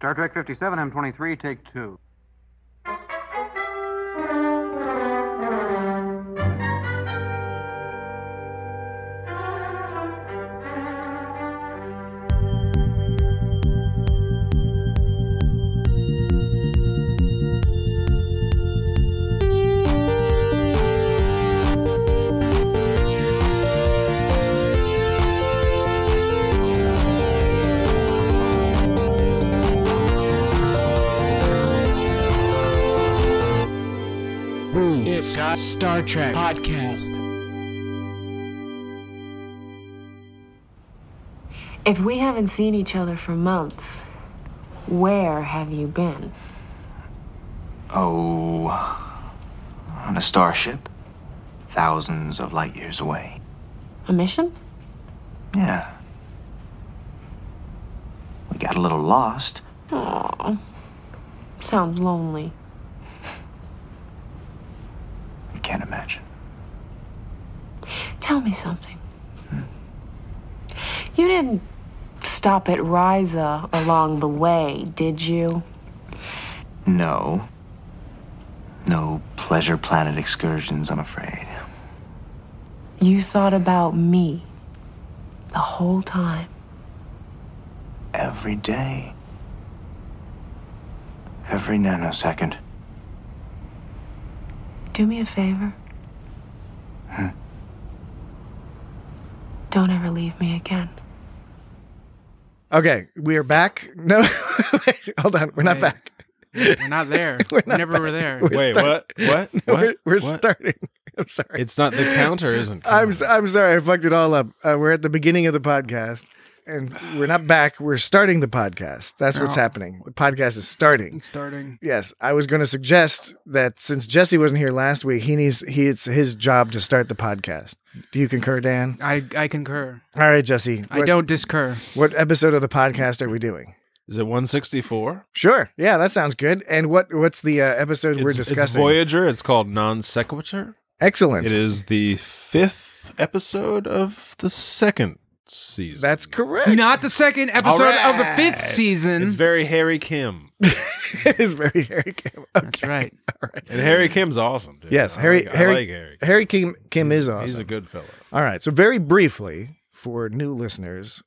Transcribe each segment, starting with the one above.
Star Trek 57, M23, take 2. Star Trek Podcast. If we haven't seen each other for months, where have you been? Oh, on a starship, thousands of light years away. A mission? Yeah. We got a little lost. Aw, sounds lonely. Can't imagine. Tell me something. You didn't stop at Ryza along the way, did you? No. No Pleasure Planet excursions, I'm afraid. You thought about me the whole time. Every day. Every nanosecond. Do me a favor. Don't ever leave me again. Okay, we are back. No, wait, hold on. We're not back. We're not there. We're We not never back. were there. We're What? We're What? starting. I'm sorry. It's not the counter, isn't? I'm sorry. I fucked it all up. We're at the beginning of the podcast, and we're not back. We're starting the podcast. That's what's happening. The podcast is starting. It's starting. Yes, I was going to suggest that since Jesse wasn't here last week, it's his job to start the podcast. Do you concur, Dan? I concur. All right, Jesse. I don't discur. What episode of the podcast are we doing? Is it 164? Sure. Yeah, that sounds good. And what's the episode we're discussing? It's Voyager. It's called Non Sequitur. Excellent. It is the 5th episode of the 2nd season. That's correct. Not the second episode of the 5th season. It's very Harry Kim. It is very Harry Kim. Okay. That's right. All right. And Harry Kim's awesome, dude. Yes, I like Harry. Harry Kim is awesome. He's a good fellow. All right. So very briefly for new listeners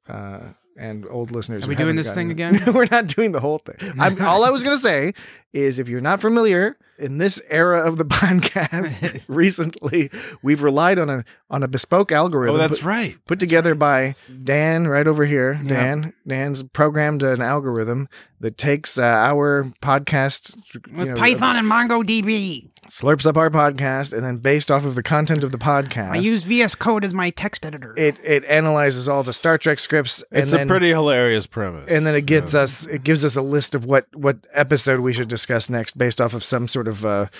and old listeners, Are who we doing haven't this thing gotten- again? We're not doing the whole thing. All I was going to say is, if you're not familiar, in this era of the podcast, recently we've relied on a bespoke algorithm. Oh, that's right. Put together by Dan right over here. Yeah. Dan's programmed an algorithm that takes our podcast With Python and MongoDB. slurps up our podcast, and then based off of the content of the podcast, I use VS Code as my text editor. it analyzes all the Star Trek scripts. It's a pretty hilarious premise. And then it gives us a list of what episode we should discuss next, based off of some sort of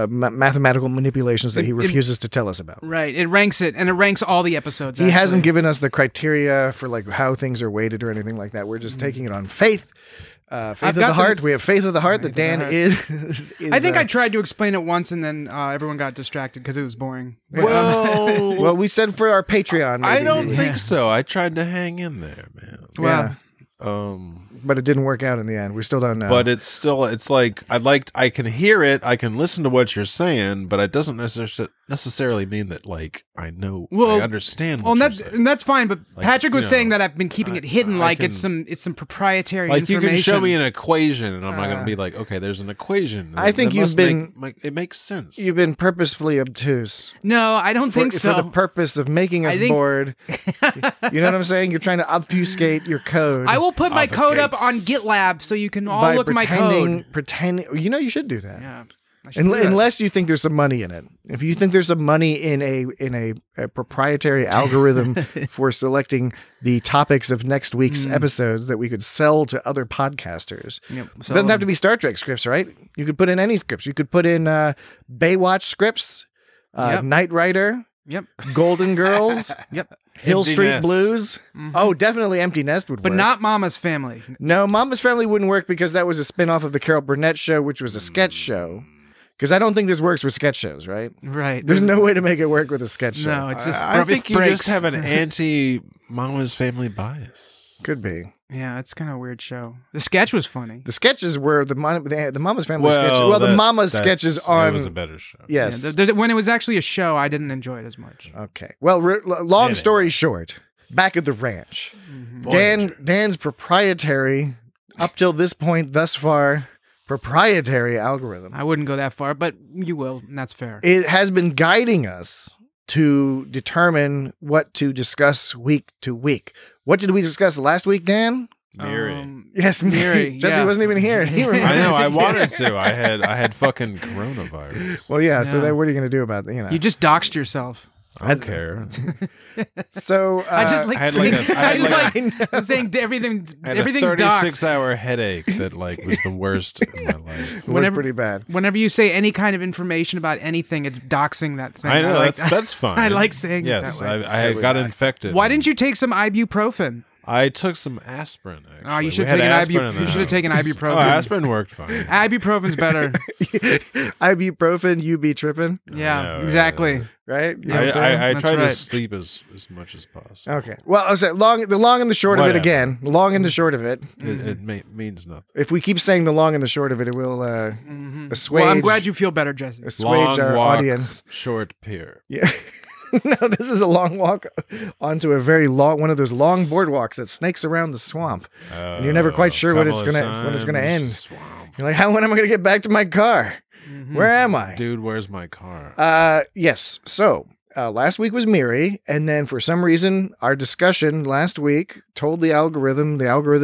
mathematical manipulations that he refuses to tell us about. Right. It ranks it, and it ranks all the episodes. He hasn't given us the criteria for like how things are weighted or anything like that. We're just taking it on faith. Faith of the heart. We have faith of the heart that Dan is I think I tried to explain it once, and then everyone got distracted because it was boring. But, well, we said for our Patreon. I maybe don't we- think so. I tried to hang in there, man. well, But it didn't work out in the end. We still don't know. But it's like I can hear it, I can listen to what you're saying, but it doesn't necessarily mean that like I know, I understand. What you're saying. and that's fine. But Like, Patrick was you know, saying that I've been keeping it hidden, I like can- it's some proprietary Like you information. can show me an equation, and I'm not going to be like, okay, there's an equation. I think That you've must been- it makes sense. You've been purposefully obtuse. No, I don't think so. For the purpose of making us bored. You know what I'm saying? You're trying to obfuscate your code. I will put my code up Obfuscates. on GitLab so you can all by look at my code. pretending. You know, you should do that. Yeah. I should do that. Unless you think there's some money in it. If you think there's some money in a proprietary algorithm for selecting the topics of next week's episodes that we could sell to other podcasters. Yep. It doesn't have to be Star Trek scripts, right? You could put in any scripts. You could put in Baywatch scripts, Knight Rider, Yep. Golden Girls, Yep. Hill Empty Street Nest. Blues. Oh, definitely Empty Nest would But work. not Mama's Family. No, Mama's Family wouldn't work because that was a spin-off of the Carol Burnett show, which was a sketch show. Because I don't think this works with sketch shows, right? Right. There's no way to make it work with a sketch show. No, it's just I think you breaks. just have an anti-Mama's Family bias. Could be. Yeah, it's kind of a weird show. The sketch was funny. The sketches were the Mama's Family sketches. Well, the Mama's sketches on. It was a better show. Yes. Yeah, when it was actually a show, I didn't enjoy it as much. Okay. Well, long story short, back at the ranch, Dan's proprietary, up till this point, thus far, proprietary algorithm. I wouldn't go that far, but you will, and that's fair. It has been guiding us to determine what to discuss week to week. What did we discuss last week, Dan? Miri. Yes, Miri. Jesse wasn't even here. He I know. I wanted to. I had fucking coronavirus. Well, yeah. So then, what are you going to do about that? You just doxed yourself. I don't care. So I just like saying everything's I had a 36-hour headache that was the worst in my life. It was pretty bad. Whenever you say any kind of information about anything, it's doxing that thing. I know, that's fine. I like saying it that way. I got infected. Why didn't you take some ibuprofen? I took some aspirin, actually. Oh, you should have taken ibuprofen. Oh, aspirin worked fine. Ibuprofen's better. Ibuprofen, you be tripping. Yeah, exactly. Right? You know I try to sleep as much as possible. Okay. Well, I was saying, the long and the short of it again. The long and the short of it. It means nothing. If we keep saying the long and the short of it, it will assuage. Well, I'm glad you feel better, Jesse. Assuage our audience. Short pier. Yeah. No, this is a long walk onto a very long one of those long boardwalks that snakes around the swamp, and you're never quite sure when it's gonna end. Swamp. You're like, when am I gonna get back to my car? Where am I, dude? Where's my car? Yes. So last week was Miri, and then for some reason our discussion last week told the algorithm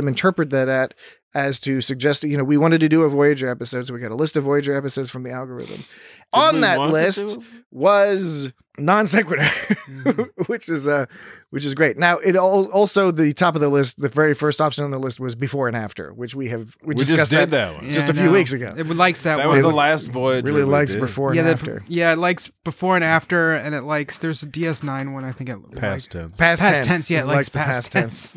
interpreted that as to suggest we wanted to do a Voyager episode, so we got a list of Voyager episodes from the algorithm. On that list was Non Sequitur, which is great. Now, it also the top of the list, the very first option on the list was before and after, which we discussed just did that one just a few weeks ago. It likes that. That was the last Voyager. Really likes before and after. Yeah, it likes before and after, and it likes. There's a DS9 one. I think it past tense. Past tense. Yeah, it likes past tense.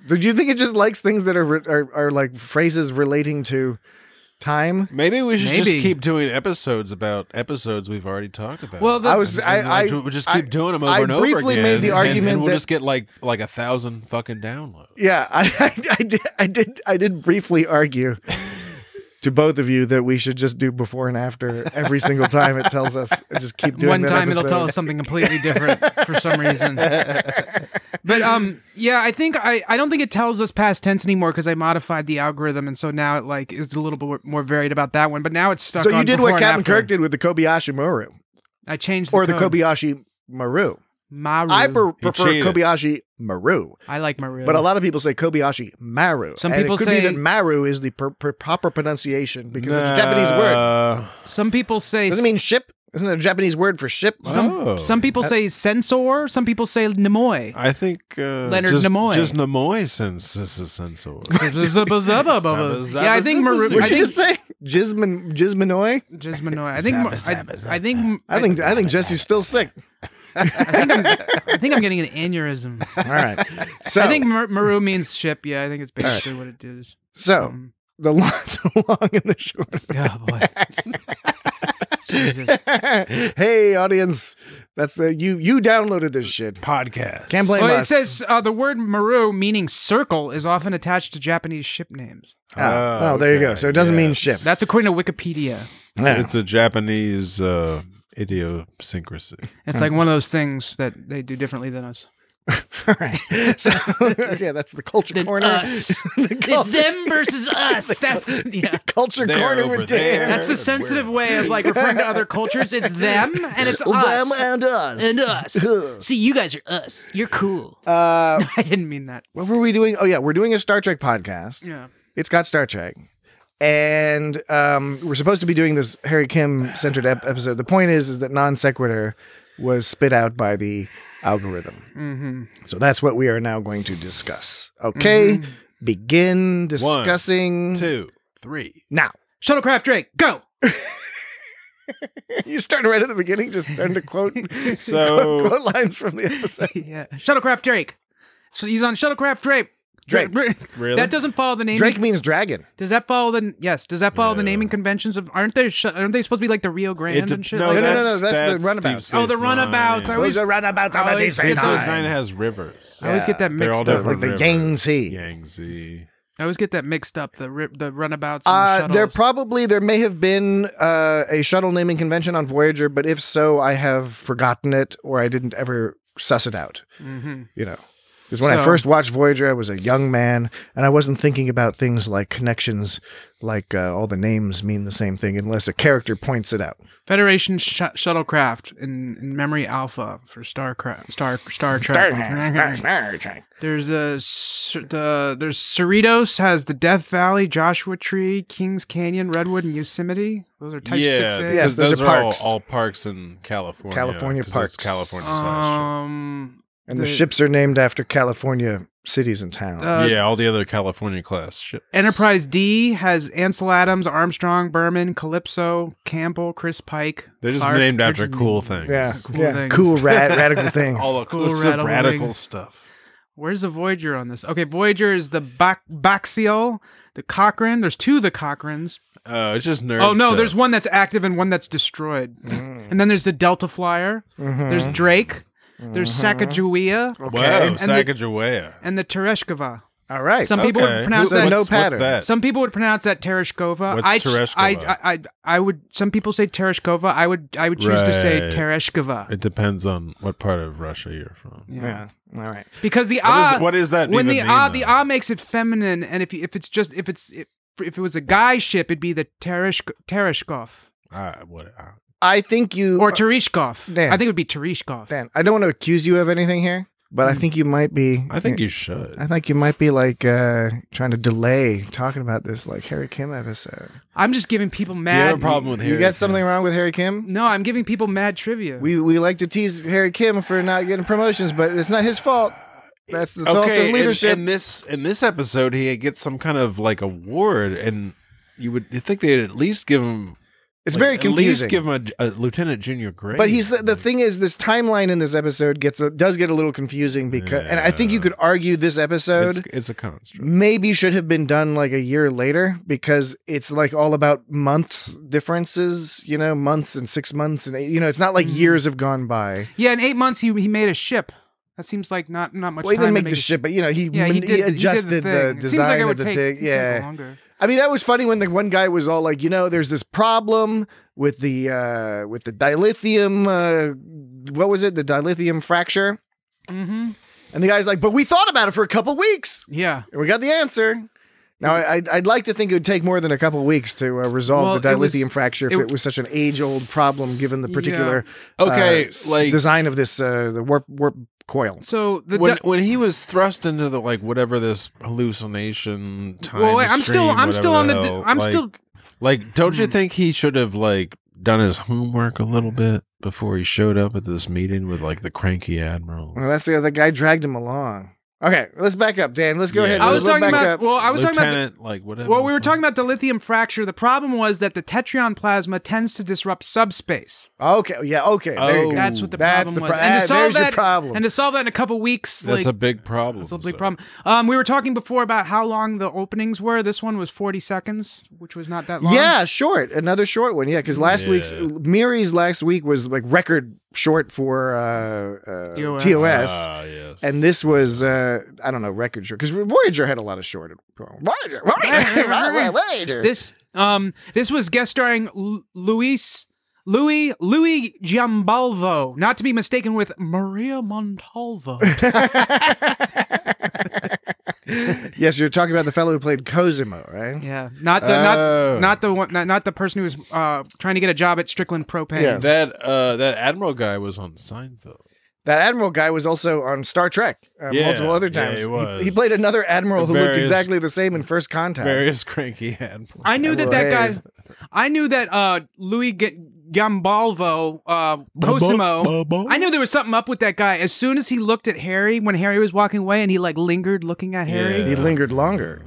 Do you think it just likes things that are like phrases relating to time? Maybe we should just keep doing episodes about episodes we've already talked about. Well, we'll just keep doing them over and over again. I briefly made the argument and we'll just get like 1,000 fucking downloads. Yeah, I did briefly argue to both of you that we should just do before and after every single time it tells us, and just keep doing. One time it'll tell us something completely different for some reason. But yeah, I don't think it tells us past tense anymore because I modified the algorithm, and so now it is a little bit more varied about that one. But now it's stuck. So you did what Captain Kirk did with the Kobayashi Maru. I changed the Kobayashi Maru. I prefer Kobayashi Maru. I like Maru. But a lot of people say Kobayashi Maru. Some people it could be that Maru is the proper pronunciation because it's a Japanese word. Some people say... Doesn't it mean ship? Isn't it a Japanese word for ship? Some people say sensor. Some people say Nimoy. I think Leonard Nimoy. Just Nimoy since this is sensor. Yeah, I think Maru. What did you just say? Gizmanoy? Gizmanoy. I think Jesse's still sick. I think I'm getting an aneurysm. All right. So I think Maru means ship. Yeah, I think it's basically what it is. So the long and the short. Oh boy. Jesus. Hey, audience. That's you downloaded this shit. Podcast. Can't blame us. It says the word Maru, meaning circle, is often attached to Japanese ship names. Oh, there you go. So it doesn't mean ship. That's according to Wikipedia. It's a Japanese idiosyncrasy. It's like one of those things that they do differently than us. All right. So, okay, that's the culture corner. Us. It's them versus us. That's culture corner with Dan. That's the sensitive way of referring to other cultures. It's them and it's us. Them and us. And us. See, you guys are us. You're cool. I didn't mean that. What were we doing? Oh yeah, we're doing a Star Trek podcast. Yeah. It's got Star Trek. And we're supposed to be doing this Harry Kim centered episode. The point is that Non Sequitur was spit out by the algorithm. Mm-hmm. So that's what we are now going to discuss. Okay, begin discussing. 1, 2, 3. Now. Shuttlecraft Drake, go! You starting right at the beginning, just starting to quote quote lines from the episode. Yeah. Shuttlecraft Drake. So he's on Shuttlecraft Drake. Drake. Really? That doesn't follow the naming. Drake means dragon. Does that follow the? Yes. Does that follow the naming conventions of? Aren't they supposed to be like the Rio Grande and shit? No, like no. That's the runabouts. Oh, the runabouts. Those are runabouts on the Deep Space Nine has rivers. I always get that They're all mixed up. different like the Yangtze. Yangtze. I always get that mixed up. The runabouts. And the there may have been a shuttle naming convention on Voyager, but if so, I have forgotten it or I didn't ever suss it out. Mm-hmm. You know, because when I first watched Voyager, I was a young man and I wasn't thinking about things like connections, like all the names mean the same thing unless a character points it out. Federation shuttlecraft in Memory Alpha for Star Trek. There's there's Cerritos has the Death Valley, Joshua Tree, Kings Canyon, Redwood, and Yosemite. Those are Type 6A. Yes, those are parks. All parks in California. California parks. It's California and the ships are named after California cities and towns. all the other California class ships. Enterprise D has Ansel Adams, Armstrong, Berman, Calypso, Campbell, Chris Pike. They're just Clark, named after cool things. Cool radical things. All the cool radical stuff. Where's the Voyager on this? Okay, Voyager is the Baxial, the Cochrane. There's two of the Cochranes. It's just nerd Oh, no, stuff. there's one that's active and one that's destroyed. And then there's the Delta Flyer. There's Drake. There's Sacagawea. Wow, Sacagawea. And the Tereshkova. All right. Some people would pronounce that. No pattern. What's that? Some people would pronounce that Tereshkova. What's Tereshkova? I would. Some people say Tereshkova. I would choose to say Tereshkova. It depends on what part of Russia you're from. Yeah. All right. Because the what is that? When even the ah makes it feminine, and if it was a guy ship, it'd be the Tereshkov. I think you or Tereshkov. Dan, I think it would be Tereshkov. Dan, I don't want to accuse you of anything here, but I think you might be. I think you should. I think you might be like trying to delay talking about this like Harry Kim episode. I'm just giving people mad. You have a problem with Harry You got something wrong with Harry Kim? No, I'm giving people mad trivia. We like to tease Harry Kim for not getting promotions, but it's not his fault. That's the fault of leadership. In this episode, he gets some kind of like award, and you'd think they'd at least give him. It's very confusing. At least give him a lieutenant junior grade. But the thing is, this timeline in this episode does get a little confusing because, and I think you could argue this episode it's a construct. Maybe should have been done like a year later because it's like all about months differences, months and 6 months and it's not like years have gone by. Yeah, in 8 months he made a ship. That seems like not much. Well, he time didn't make the ship, but he adjusted the design of the thing. Yeah. Longer. I mean, that was funny when the one guy was all like, there's this problem with the dilithium. What was it? The dilithium fracture. Mm-hmm. And the guy's like, but we thought about it for a couple weeks. Yeah. And we got the answer. Now, I'd like to think it would take more than a couple weeks to resolve the dilithium fracture if it was such an age-old problem given the particular design of this the warp coil. So when he was thrust into the whatever this hallucination time. Well, I'm still on don't you think he should have done his homework a little bit before he showed up at this meeting with the cranky admirals? Well, that's the other guy dragged him along. Okay, let's back up, Dan. Let's go ahead. I was talking about. whatever. Well, we were talking about the lithium fracture. The problem was that the tetryon plasma tends to disrupt subspace. Okay, yeah, okay. There you go. That's what the problem was. There's your problem. And to solve that in a couple weeks, that's a big problem. That's a big problem. We were talking before about how long the openings were. This one was 40 seconds, which was not that long. Yeah, short. Another short one. Yeah, because Miri's last week was record short for TOS. Yes. And this was I don't know, record short because Voyager had a lot of short. Voyager. This was guest starring Louis Giambalvo, not to be mistaken with Maria Montalvo. Yes, you're talking about the fellow who played Cosimo, right? Yeah, not the person who was trying to get a job at Strickland Propane. Yes. That Admiral guy was on Seinfeld. That Admiral guy was also on Star Trek multiple other times. Yeah, he was. He played another Admiral who looked exactly the same in First Contact. Various cranky Admirals. I knew that guy. I knew that Louis Giambalvo, Cosimo. I knew there was something up with that guy. As soon as he looked at Harry when Harry was walking away, and he lingered looking at Harry. He lingered longer.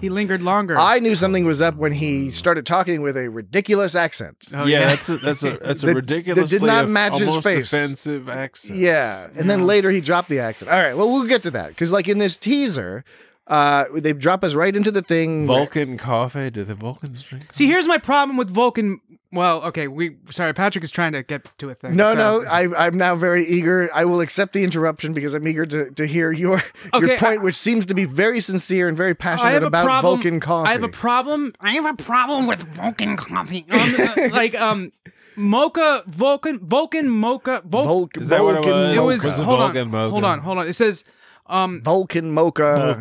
I knew something was up when he started talking with a ridiculous accent. Oh, yeah, that's a ridiculously that did not match his face. Offensive accent. Yeah, and then later he dropped the accent. All right, well we'll get to that because in this teaser. They drop us right into the thing. Vulcan coffee. Do the Vulcans drink coffee? See, here's my problem with Vulcan. Well, okay, sorry, Patrick is trying to get to a thing. No, I'm now very eager. I will accept the interruption because I'm eager to hear your point, which seems to be very sincere and very passionate about Vulcan coffee. I have a problem with Vulcan coffee. Mocha, Vulcan mocha, Is that what it was? It was. Hold Vulcan on. It says Vulcan mocha,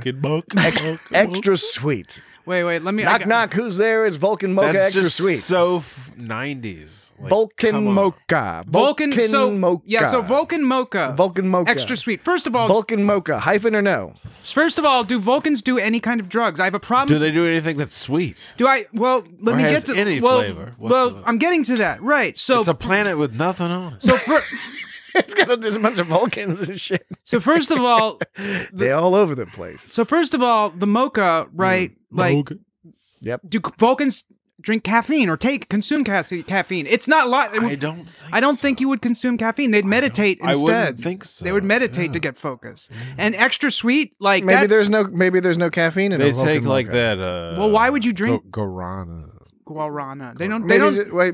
extra sweet. Wait. Let me knock. Who's there? It's Vulcan mocha, That's extra just sweet. So 90s. Like, Vulcan mocha. Vulcan mocha. Yeah, so Vulcan mocha. Vulcan mocha. Extra sweet. First of all, Vulcan mocha. Hyphen or no? First of all, do Vulcans do any kind of drugs? I have a problem. Do they do anything that's sweet? Do I? Well, let me get to any flavor. Well, I'm getting to that. Right. So it's a planet with nothing on it. So it's got there's a bunch of Vulcans and shit. So first of all, they're all over the place. So first of all, the mocha, right? Mocha. Yep. Do Vulcans drink caffeine or consume caffeine? It's not I don't think you would consume caffeine. They'd meditate instead. I wouldn't think so. They would meditate to get focus. And extra sweet, like maybe there's no caffeine in they a Vulcan take like mocha. that. Well, why would you drink guarana? Guarana.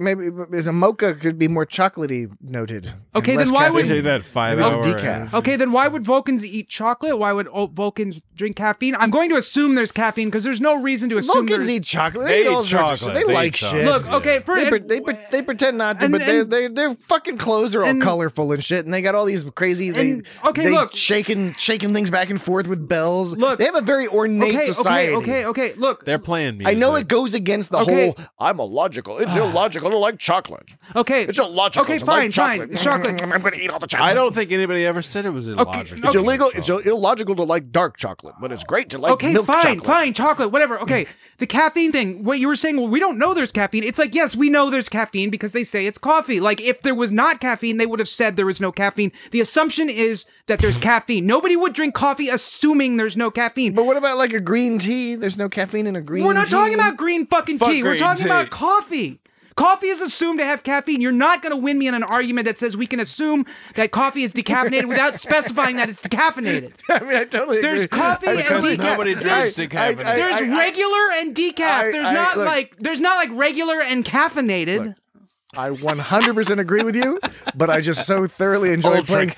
Maybe a mocha could be more chocolatey noted. Okay, then why would they take that 5 hour decaf? Okay, then why would Vulcans eat chocolate? Why would Vulcans drink caffeine? I'm going to assume there's caffeine because there's no reason to assume Vulcans eat chocolate. They eat all sorts of shit. They like shit. Look, okay, they pretend not to, but their fucking clothes are all colorful and shit, and they got all these crazy. They shaking things back and forth with bells. Look, they have a very ornate society. Okay. Look, they're playing music. I know it goes against the whole. I'm illogical. It's illogical to like chocolate. Okay. It's illogical to like chocolate. Chocolate. I'm going to eat all the chocolate. I don't think anybody ever said it was illogical. It's illegal. It's illogical to like dark chocolate, but it's great to like milk chocolate. Fine, chocolate, whatever. Okay, the caffeine thing, what you were saying, well, we don't know there's caffeine. It's like, yes, we know there's caffeine because they say it's coffee. Like, if there was not caffeine, they would have said there was no caffeine. The assumption is that there's caffeine. Nobody would drink coffee assuming there's no caffeine. But what about like a green tea? There's no caffeine in a green tea. We're not talking about green fucking tea. We're talking about coffee. Coffee is assumed to have caffeine. You're not going to win me in an argument that says we can assume that coffee is decaffeinated without specifying that it's decaffeinated. I mean, I totally agree. There's coffee and decaf. Nobody drinks decaffeinated. There's regular and decaf. There's not like regular and caffeinated. Look, I 100% agree with you, but I just so thoroughly enjoy playing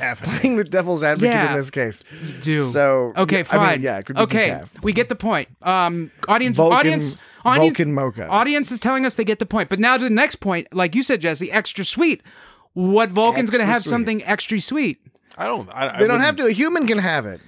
the devil's advocate in this case. You do. So okay, fine. It could be decaf. We get the point. Audience, Vulcan mocha. Audience is telling us they get the point. But now to the next point, like you said, Jesse, extra sweet. What Vulcan's going to have something extra sweet? They don't have to. A human can have it.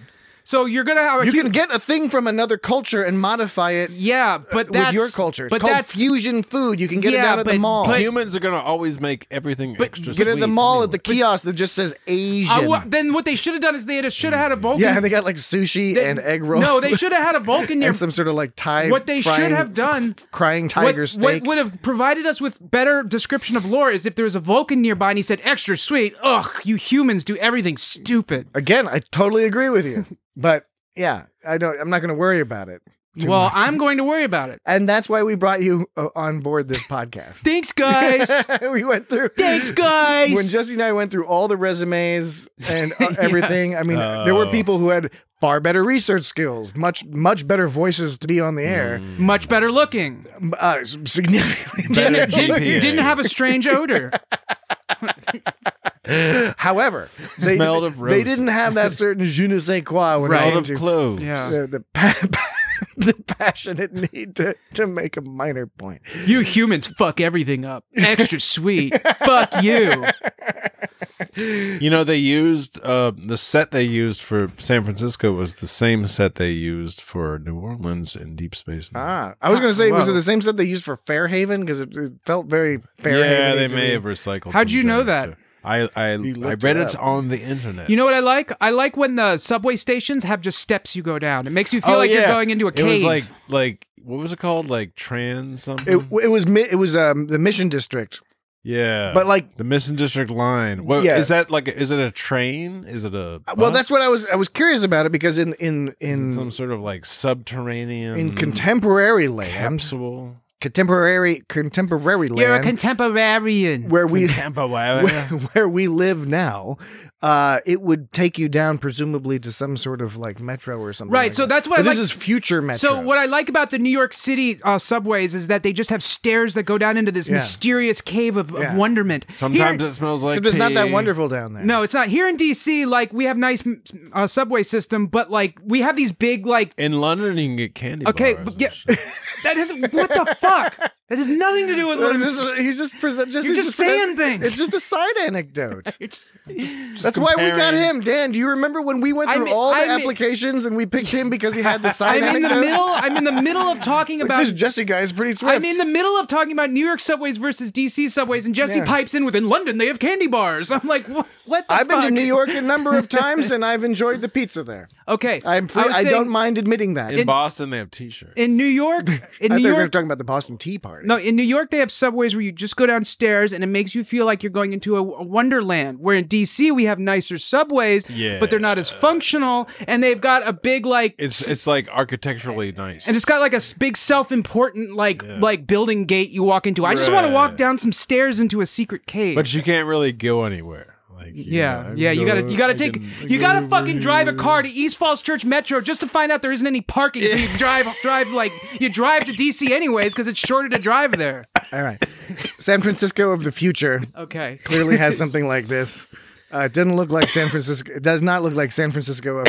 So you're gonna have you can get a thing from another culture and modify it. Yeah, but that's with your culture. It's called fusion food. You can get it down at the mall. But humans are gonna always make everything extra sweet. Get it at the mall at the kiosk that just says Asian. Then what they should have done is they should have had a Vulcan. Yeah, and they got like sushi and egg roll. No, they should have had a Vulcan and some sort of like Thai. What they should have done, crying tiger steak. What would have provided us with better description of lore is if there was a Vulcan nearby and he said extra sweet. Ugh, you humans do everything stupid. Again, I totally agree with you, but. Yeah, I'm not going to worry about it. Well, I'm going to worry about it. And that's why we brought you on board this podcast. Thanks, guys. We went through. Thanks, guys. When Jesse and I went through all the resumes and everything, I mean, there were people who had far better research skills, much better voices to be on the air. Much better looking. Significantly better. Didn't have a strange odor. However, they didn't have that certain je ne sais quoi when it came to clothes. Yeah. The passionate need to make a minor point. You humans fuck everything up. Extra sweet. Fuck you. You know, they used the set they used for San Francisco was the same set they used for New Orleans in Deep Space Nine. I was going to say, was it the same set they used for Fairhaven? Because it felt very Fairhaven. Yeah, they may have recycled. How'd you know that? Too. I read it on the internet. You know what I like? I like when the subway stations have just steps you go down. It makes you feel like you're going into a cave. It was like what was it called? Like trans something? It was the Mission District. Yeah, but like the Mission District line. What is that? Like, is it a train? Is it a bus? Well, that's what I was curious about it because in some sort of like subterranean in contemporary lands, capsule. contemporary land. You're a contemporarian. Where we live now, it would take you down presumably to some sort of like metro or something. Right. Like so that. that's what But I this like. is future metro. So what I like about the New York City subways is that they just have stairs that go down into this mysterious cave of wonderment. Sometimes it smells like so it's not that pee. wonderful down there. No, it's not. Here in DC, like we have nice subway system, but like we have these big like. In London, you can get candy Okay, bars. but yeah, that has what the fuck? That has nothing to do with what He's just saying things. It's just a side anecdote. just That's why we got him, Dan. Do you remember when we went through all the applications and we picked him because he had the side anecdote? I'm in the middle of talking about this Jesse guy is pretty swift. I'm in the middle of talking about New York subways versus DC subways, and Jesse pipes in with in London they have candy bars. I'm like, what the I've fuck? been to New York a number of times and I've enjoyed the pizza there. Okay, I don't mind admitting that. In Boston, they have T-shirts. In New York, I thought we were talking about the Boston Tea Party. No, in New York they have subways where you just go downstairs and it makes you feel like you're going into a wonderland. Where in DC we have nicer subways, but they're not as functional, and they've got a big like it's like architecturally nice, and it's got like a big self-important like building gate you walk into. I just want to walk down some stairs into a secret cave, but you can't really go anywhere. Like, you gotta fucking drive a car to East Falls Church Metro just to find out there isn't any parking. So you drive to DC anyways because it's shorter to drive there. All right, San Francisco of the future. Okay, clearly has something like this. It doesn't look like San Francisco. It does not look like San Francisco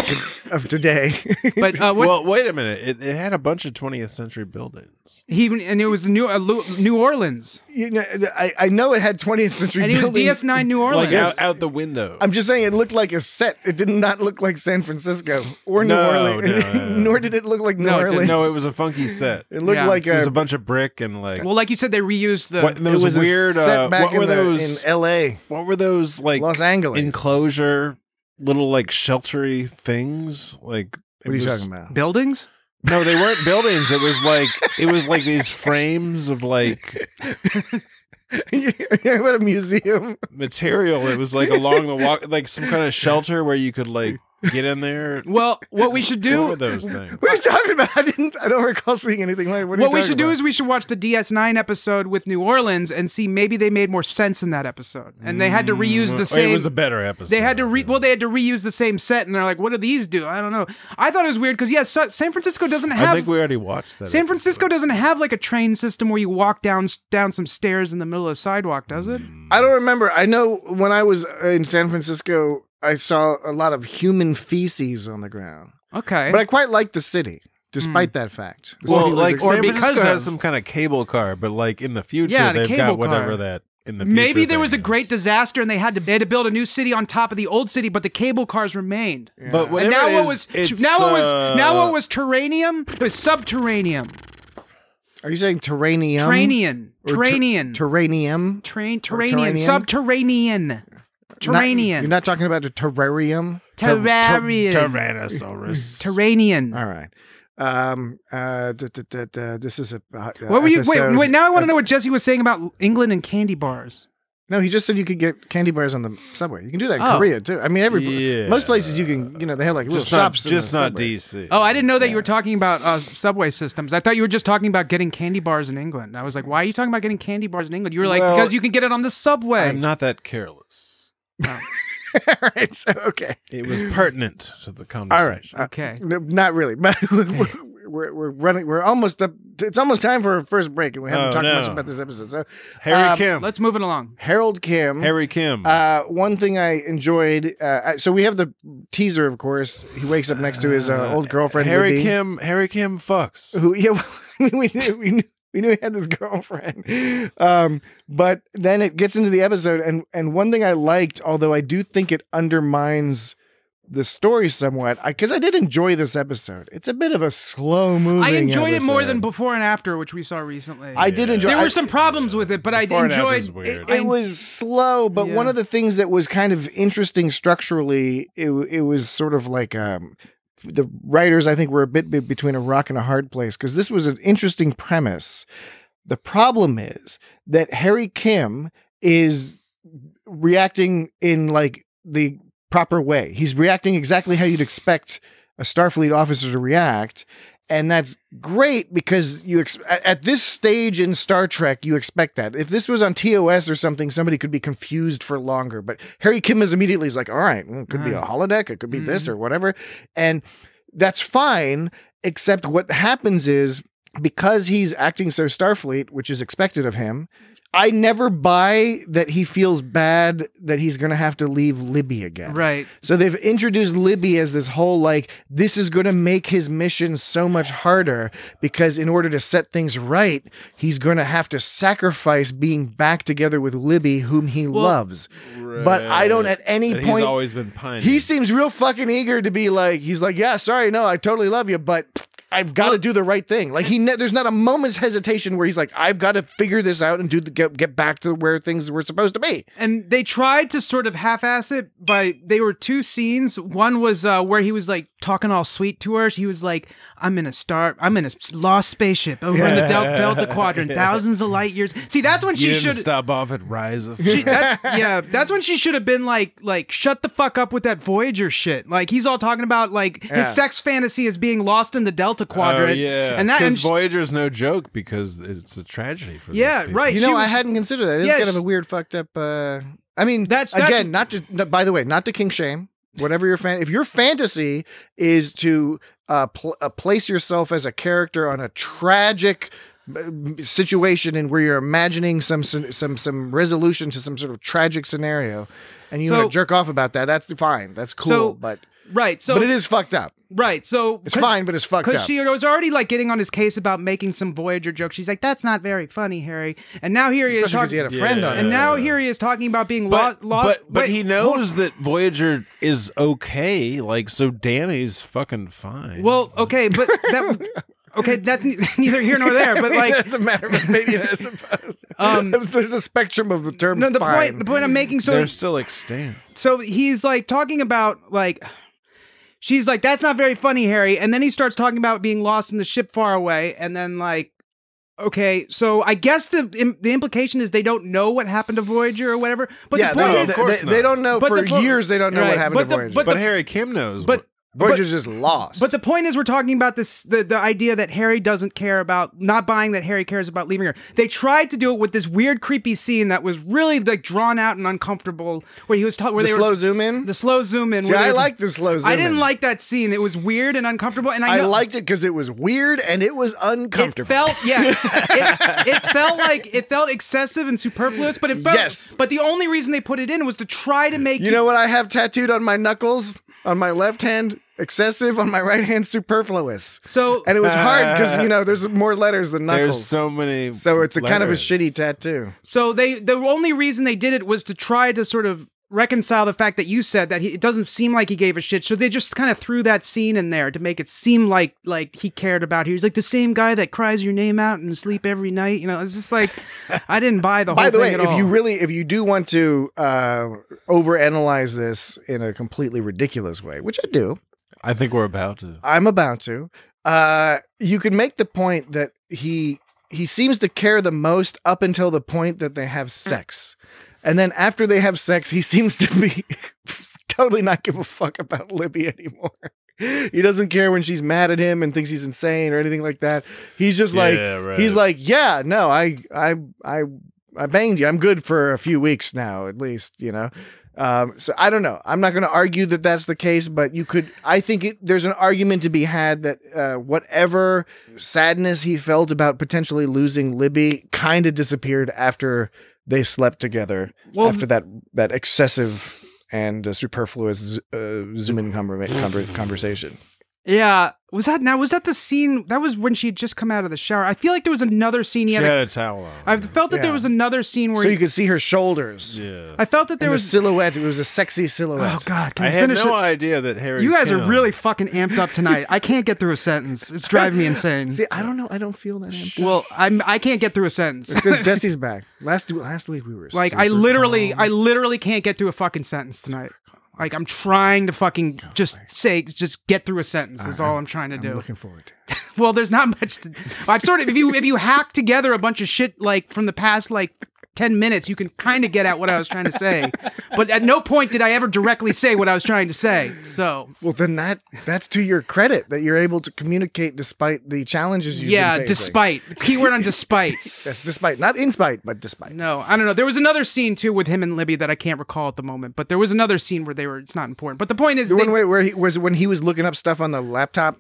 of today. But well, wait a minute. It had a bunch of 20th century buildings. And it was New Orleans. You know, I know it had 20th century buildings. And it was DS9 New Orleans. Like out the window. I'm just saying it looked like a set. It did not look like San Francisco or New Orleans. No. Nor did it look like New Orleans. No, it was a funky set. It looked like it was a bunch of brick and like. Well, like you said, they reused the. It was weird. A set back what were those in L.A.? What were those like? Los Angeles enclosure, little like sheltery things. Like what are you talking about? Buildings? No, they weren't buildings. It was like these frames of like. You're about a museum material. It was like along the walk, like some kind of shelter where you could like get in there. Well, what we should do? What were those things? What are you talking about? I don't recall seeing anything like. What we should do is we should watch the DS9 episode with New Orleans and see maybe they made more sense in that episode, and they had to reuse the same. It was a better episode. They had to they had to reuse the same set, and they're like, "What do these do?" I don't know. I thought it was weird because San Francisco doesn't have. I think we already watched that. San Francisco doesn't have like a train system where you walk down some stairs in the middle of the sidewalk, does it? I don't remember. I know when I was in San Francisco, I saw a lot of human feces on the ground. Okay. But I quite liked the city, despite that fact. Well, like San Francisco has some kind of cable car, but like in the future, they've got whatever that in the future. Maybe there was a great disaster and they had to build a new city on top of the old city, but the cable cars remained. Yeah. But and now what was terranium? It was subterranean. Are you saying terranium? Terranium. Subterranean. Terranian. You're not talking about a terrarium? Tyrannosaurus. Terranian. All right. This is a what were you? Wait. Now I want to know what Jesse was saying about England and candy bars. No, he just said you could get candy bars on the subway. You can do that in Korea too. I mean, most places you can. They have like little shops. Just not DC. Oh, I didn't know that you were talking about subway systems. I thought you were just talking about getting candy bars in England. I was like, why are you talking about getting candy bars in England? You were like, because you can get it on the subway. I'm not that careless. Oh. All right, so okay. It was pertinent to the conversation. All right, okay. No, not really, but we're running. We're almost up. It's almost time for our first break, and we haven't talked much about this episode. So, Harry Kim. Let's move it along. Harold Kim. Harry Kim. One thing I enjoyed. So we have the teaser, of course. He wakes up next to his old girlfriend. Harry Libby, Kim. Harry Kim fucks. Who? Yeah, we knew he had this girlfriend. But then it gets into the episode, and one thing I liked, although I do think it undermines the story somewhat, because I did enjoy this episode. It's a bit of a slow moving. I enjoyed episode. it more than Before and After, which we saw recently. I did enjoy. There were some problems with it, but I enjoyed. It was slow, but one of the things that was kind of interesting structurally, it was sort of like the writers, I think, were a bit between a rock and a hard place, because this was an interesting premise. The problem is that Harry Kim is reacting in like the proper way. He's reacting exactly how you'd expect a Starfleet officer to react. And that's great because at this stage in Star Trek, you expect that. If this was on TOS or something, somebody could be confused for longer. But Harry Kim is immediately like, all right, well, it could be a holodeck, it could be this or whatever. And that's fine, except what happens is, because he's acting so Starfleet, which is expected of him, I never buy that he feels bad that he's going to have to leave Libby again. Right. So they've introduced Libby as this whole, like, this is going to make his mission so much harder because in order to set things right, he's going to have to sacrifice being back together with Libby, whom he loves. Right. But I don't at any point... He's always been pining. He seems real fucking eager to be like, he's like, yeah, sorry, no, I totally love you, but... I've got to do the right thing. Like there's not a moment's hesitation where he's like, I've got to figure this out and get back to where things were supposed to be. And they tried to sort of half-ass it they were two scenes. One was where he was like talking all sweet to her. He was like, I'm in a lost spaceship over in the Delta Quadrant, thousands of light years. See, that's when she should stop off at Rise of. That's when she should have been like, shut the fuck up with that Voyager shit. Like he's all talking about like his sex fantasy is being lost in the Delta Quadrant. And Voyager's no joke because it's a tragedy for these people. Right. You know, I hadn't considered that. It's kind of a weird, fucked up. I mean, that's again, by the way, not to kink shame. Whatever your if your fantasy is to place yourself as a character on a tragic situation and where you're imagining some resolution to some sort of tragic scenario, and you want to jerk off about that, that's fine. That's cool. But it is fucked up. Right, so... It's fine, but it's fucked up. Because she was already, like, getting on his case about making some Voyager jokes. She's like, that's not very funny, Harry. And now here he is... Especially because he had a friend on it. And now here he is talking about being lost... But he knows that Voyager is okay. Like, so Danny's fucking fine. Well, okay, but that... Okay, that's neither here nor there, but like... It's a matter of opinion, I suppose. There's a spectrum of the term fine. The point I'm making... So they're still extant. So he's, like, talking about, like... She's like, that's not very funny, Harry. And then he starts talking about being lost in the ship far away. And then like, okay, so I guess the implication is they don't know what happened to Voyager or whatever. But the point is, they don't know for years. They don't know what happened to Voyager. But Harry Kim knows. Voyager's just lost. But the point is, we're talking about this the idea that Harry doesn't care about, not buying that Harry cares about leaving her. They tried to do it with this weird, creepy scene that was really like drawn out and uncomfortable, where he was talking. The slow zoom in. See, I like the slow zoom in. I didn't like that scene. It was weird and uncomfortable, and I liked it because it was weird and it was uncomfortable. It felt excessive and superfluous, but it felt. Yes. But the only reason they put it in was to try to make. You know what I have tattooed on my knuckles? On my left hand, excessive. On my right hand, superfluous. And it was hard because there's more letters than knuckles. There's so many. So it's kind of a shitty tattoo. So the only reason they did it was to try to sort of reconcile the fact that you said that it doesn't seem like he gave a shit. So they just kind of threw that scene in there to make it seem like he cared about her. He's like the same guy that cries your name out in sleep every night. It's just like, I didn't buy the whole thing. By the way, if you do want to overanalyze this in a completely ridiculous way, which I do. I think we're about to. I'm about to. You can make the point that he seems to care the most up until the point that they have sex. And then after they have sex, he seems to be totally not give a fuck about Libby anymore. He doesn't care when she's mad at him and thinks he's insane or anything like that. He's just he's like, yeah, no, I banged you. I'm good for a few weeks now, at least, So I don't know. I'm not going to argue that that's the case, but I think there's an argument to be had that whatever sadness he felt about potentially losing Libby kind of disappeared after they slept together, after that excessive and superfluous zoom-in conversation. Yeah. Was that the scene? That was when she had just come out of the shower. I feel like there was another scene. She had a towel on. I felt that there was another scene where... So you could see her shoulders. Yeah. I felt that there was... a silhouette. It was a sexy silhouette. Oh, God. I had no idea that Harry You guys Kim... are really fucking amped up tonight. I can't get through a sentence. It's driving me insane. See, I don't know. I don't feel that amped up. Well, I can't get through a sentence. It's because Jesse's back. Last week we were like, I literally can't get through a fucking sentence tonight. Like, I'm trying to fucking just get through a sentence is all I'm trying to do. I'm looking forward to it. Well, there's not much. I've sort of if you hack together a bunch of shit like from the past 10 minutes, you can kind of get at what I was trying to say. But at no point did I ever directly say what I was trying to say. So well, then that's to your credit that you're able to communicate despite the challenges you've been facing. Despite. Keyword on despite. Yes, despite, not in spite, but despite. No, I don't know. There was another scene too with him and Libby that I can't recall at the moment. But there was another scene where it's not important. But the point is, where he was when he was looking up stuff on the laptop.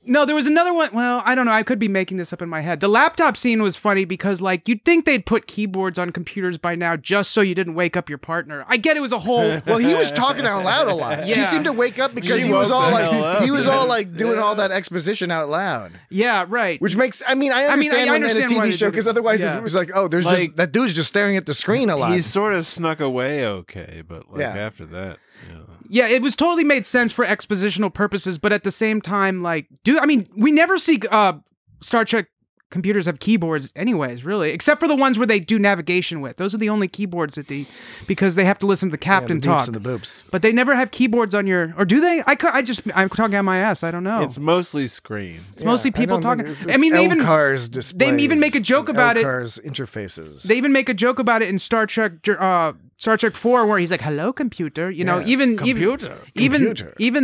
No, there was another one. Well, I don't know. I could be making this up in my head. The laptop scene was funny because, you'd think they'd put keyboards on computers by now just so you didn't wake up your partner. I get it was a whole. Well, he was talking out loud a lot. Yeah. She seemed to wake up because he was all doing all that exposition out loud. Yeah, right. Which makes, I understand when in a TV show because otherwise it was like, oh, there's just that dude's just staring at the screen a lot. He sort of snuck away okay, but after that. Yeah, it was totally made sense for expositional purposes, but at the same time, we never see Star Trek computers have keyboards anyways, really, except for the ones where they do navigation with. Those are the only keyboards because they have to listen to the captain talk. And the boops. But they never have keyboards on or do they? I'm talking out my ass. I don't know. It's mostly screen. It's mostly people talking. It's they even make a joke about it. LCARS interfaces. They even make a joke about it in Star Trek 4, where he's like, "Hello, computer." Even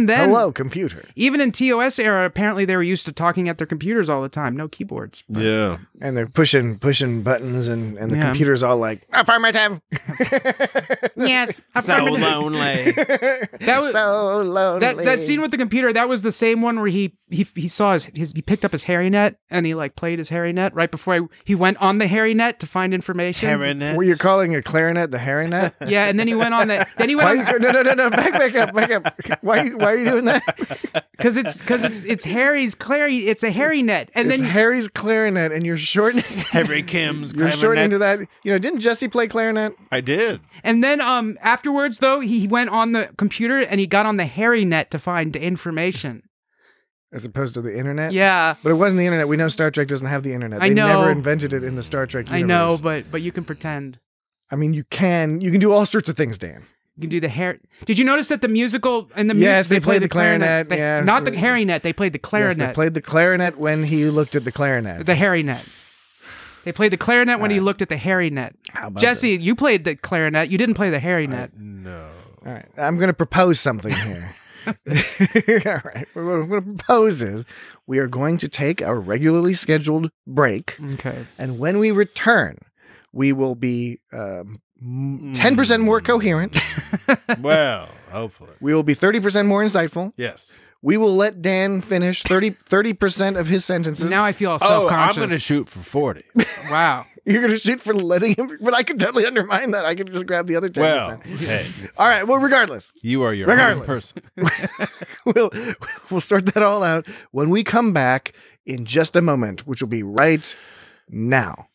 then, hello, computer. Even in TOS era, apparently they were used to talking at their computers all the time. No keyboards. But. Yeah, and they're pushing buttons, and the computer's all like, "Affirmative." Yes, so lonely. That was so lonely. That scene with the computer. That was the same one where he saw he picked up his Harry net and he played his Harry net right before he went on the Harry net to find information. Harry net. Were you calling a clarinet the Harry net? Yeah, and then he went on that. Then he went. No, back up. Why are you doing that? Because it's Harry's clarinet. It's a Harry net, and it's then Harry's clarinet, and you're shortening Harry Kim's. You're shortening to that. Didn't Jesse play clarinet? I did. And then afterwards, though, he went on the computer and he got on the Harry net to find information. As opposed to the internet? Yeah. But it wasn't the internet. We know Star Trek doesn't have the internet. They never invented it in the Star Trek universe. I know, but you can pretend. You can do all sorts of things, Dan. You can do the hair. Did you notice that the musical and the yes, they played the clarinet. Yeah, not the Harry net. They played the clarinet. Yes, they played the clarinet when he looked at the clarinet. The Harry net. They played the clarinet when he looked at the Harry net. Jesse, you played the clarinet. You didn't play the Harry net. No. All right, I'm going to propose something here. All right, what I'm going to propose is we are going to take our regularly scheduled break. Okay. And when we return, we will be 10% more coherent. Well, hopefully. We will be 30% more insightful. Yes. We will let Dan finish 30% of his sentences. Now I feel self-conscious. I'm going to shoot for 40. Wow. You're going to shoot for letting him, but I can totally undermine that. I can just grab the other 10%. Well, hey. All right. Well, regardless. You are your own person. We'll sort that all out when we come back in just a moment, which will be right now.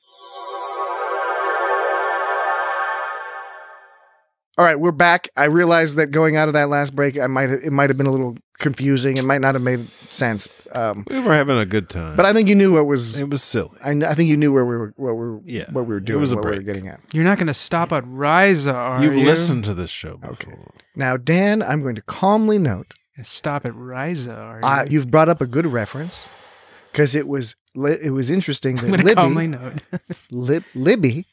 All right, we're back. I realized that going out of that last break, it might have been a little confusing. It might not have made sense. We were having a good time, but I think you knew what was. It was silly. I think you knew what we were doing. It was what we were getting at. You're not going to stop at Ryza, are you? You've listened to this show before. Okay. Now, Dan, I'm going to calmly note. Stop at Ryza, are you? You've brought up a good reference because it was interesting that Libby. Calmly note. Libby.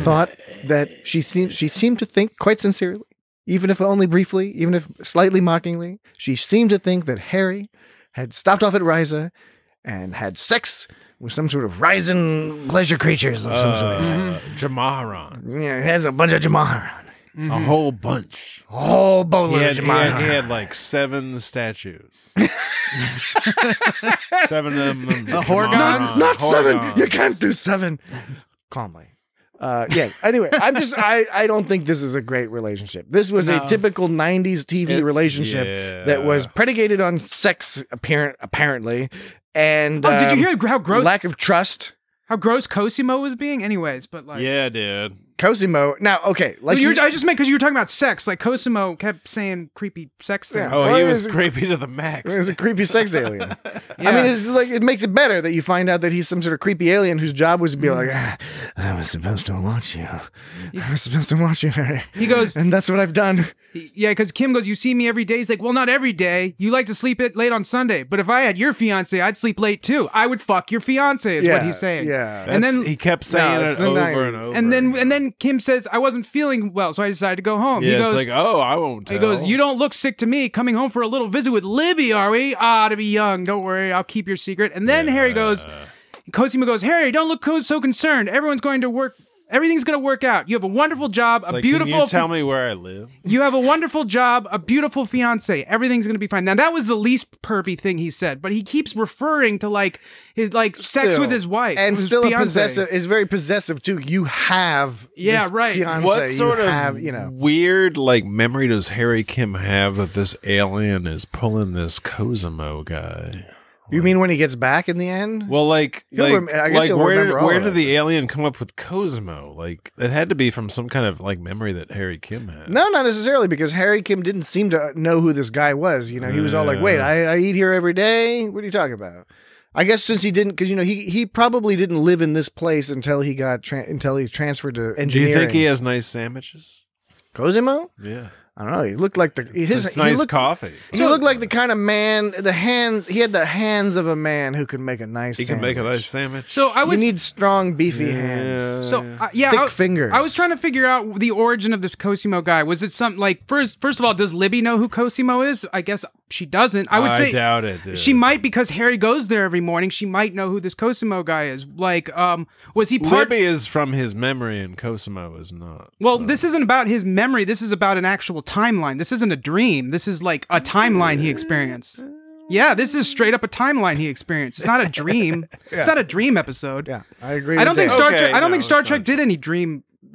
Thought that she seemed to think quite sincerely, even if only briefly, even if slightly mockingly, she seemed to think that Harry had stopped off at Ryza and had sex with some sort of Ryzen pleasure creatures of some sort. Jamaharan. Yeah, he has a bunch of Jamaharan. Mm-hmm. A whole bunch. A whole boatload of Jamaharan. He had like 7 statues. 7 of them. The Horgons? Not 7. You can't do 7. Calmly. Yeah. Anyway, I don't think this is a great relationship. This was a typical 90s TV relationship that was predicated on sex, apparently. And did you hear how gross lack of trust? How gross Cosimo was being? Anyways, but yeah, dude. Cosimo. Now, okay, like I just meant because you were talking about sex. Like Cosimo kept saying creepy sex things. Yeah. Oh, Well, he it was was- creepy to the max. It was a creepy sex alien. Yeah. I mean, it's like it makes it better that you find out that he's some sort of creepy alien whose job was to be like, I was supposed to watch you. I was supposed to watch you, Harry. He goes, and that's what I've done. yeah, because Kim goes, you see me every day. He's like, well, not every day. You like to sleep late on Sunday. But if I had your fiance, I'd sleep late too. I would fuck your fiance, is what he's saying. Yeah. And then he kept saying it's it the over 90s. and over. and then Kim says, I wasn't feeling well, so I decided to go home. yeah, He goes, it's like, oh, I won't tell. he goes, you don't look sick to me. Coming home for a little visit with Libby, are we? To be young. Don't worry, I'll keep your secret. And then Harry goes, Cosimo goes, Harry, don't look so concerned. Everything's going to work out. You have a wonderful job, It's a like, beautiful. Can you tell me where I live? You have a wonderful job, a beautiful fiance. Everything's going to be fine. Now that was the least pervy thing he said, but he keeps referring to like his sex Still. with his wife And his still a fiancé. possessive is very possessive too. You have this right. fiance. What sort you of have, you know. weird like memory does Harry Kim have that this alien is pulling this Cosimo guy? You mean when he gets back in the end? Well, I guess he'll remember all where of did it. the alien come up with Cosimo? Like, it had to be from some kind of like memory that Harry Kim had. No, not necessarily, because Harry Kim didn't seem to know who this guy was. You know, he was all like, "Wait, I eat here every day. What are you talking about?" I guess since he didn't, because he probably didn't live in this place until he got until he transferred to Do engineering. you think he has nice sandwiches? Cosimo? Yeah, I don't know. He looked like it's nice coffee. He looked like the kind of man. He had the hands of a man who could make a nice. He can make a nice sandwich. So I was You need strong, beefy hands. So Thick fingers. I was trying to figure out the origin of this Cosimo guy. Was it something like first of all, does Libby know who Cosimo is? I guess she doesn't. I would say doubt it. Dude. she might, because Harry goes there every morning. She might know who this Cosimo guy is. Like, was he part? Libby is from his memory, and Cosimo is not. Well, this isn't about his memory. This is about an actual timeline. This isn't a dream. This is like a timeline he experienced. Yeah, this is straight up a timeline he experienced. It's not a dream. It's not a dream episode. Yeah, I agree. I don't think with Star Dave. Trek. I don't think it's Star not. Trek did any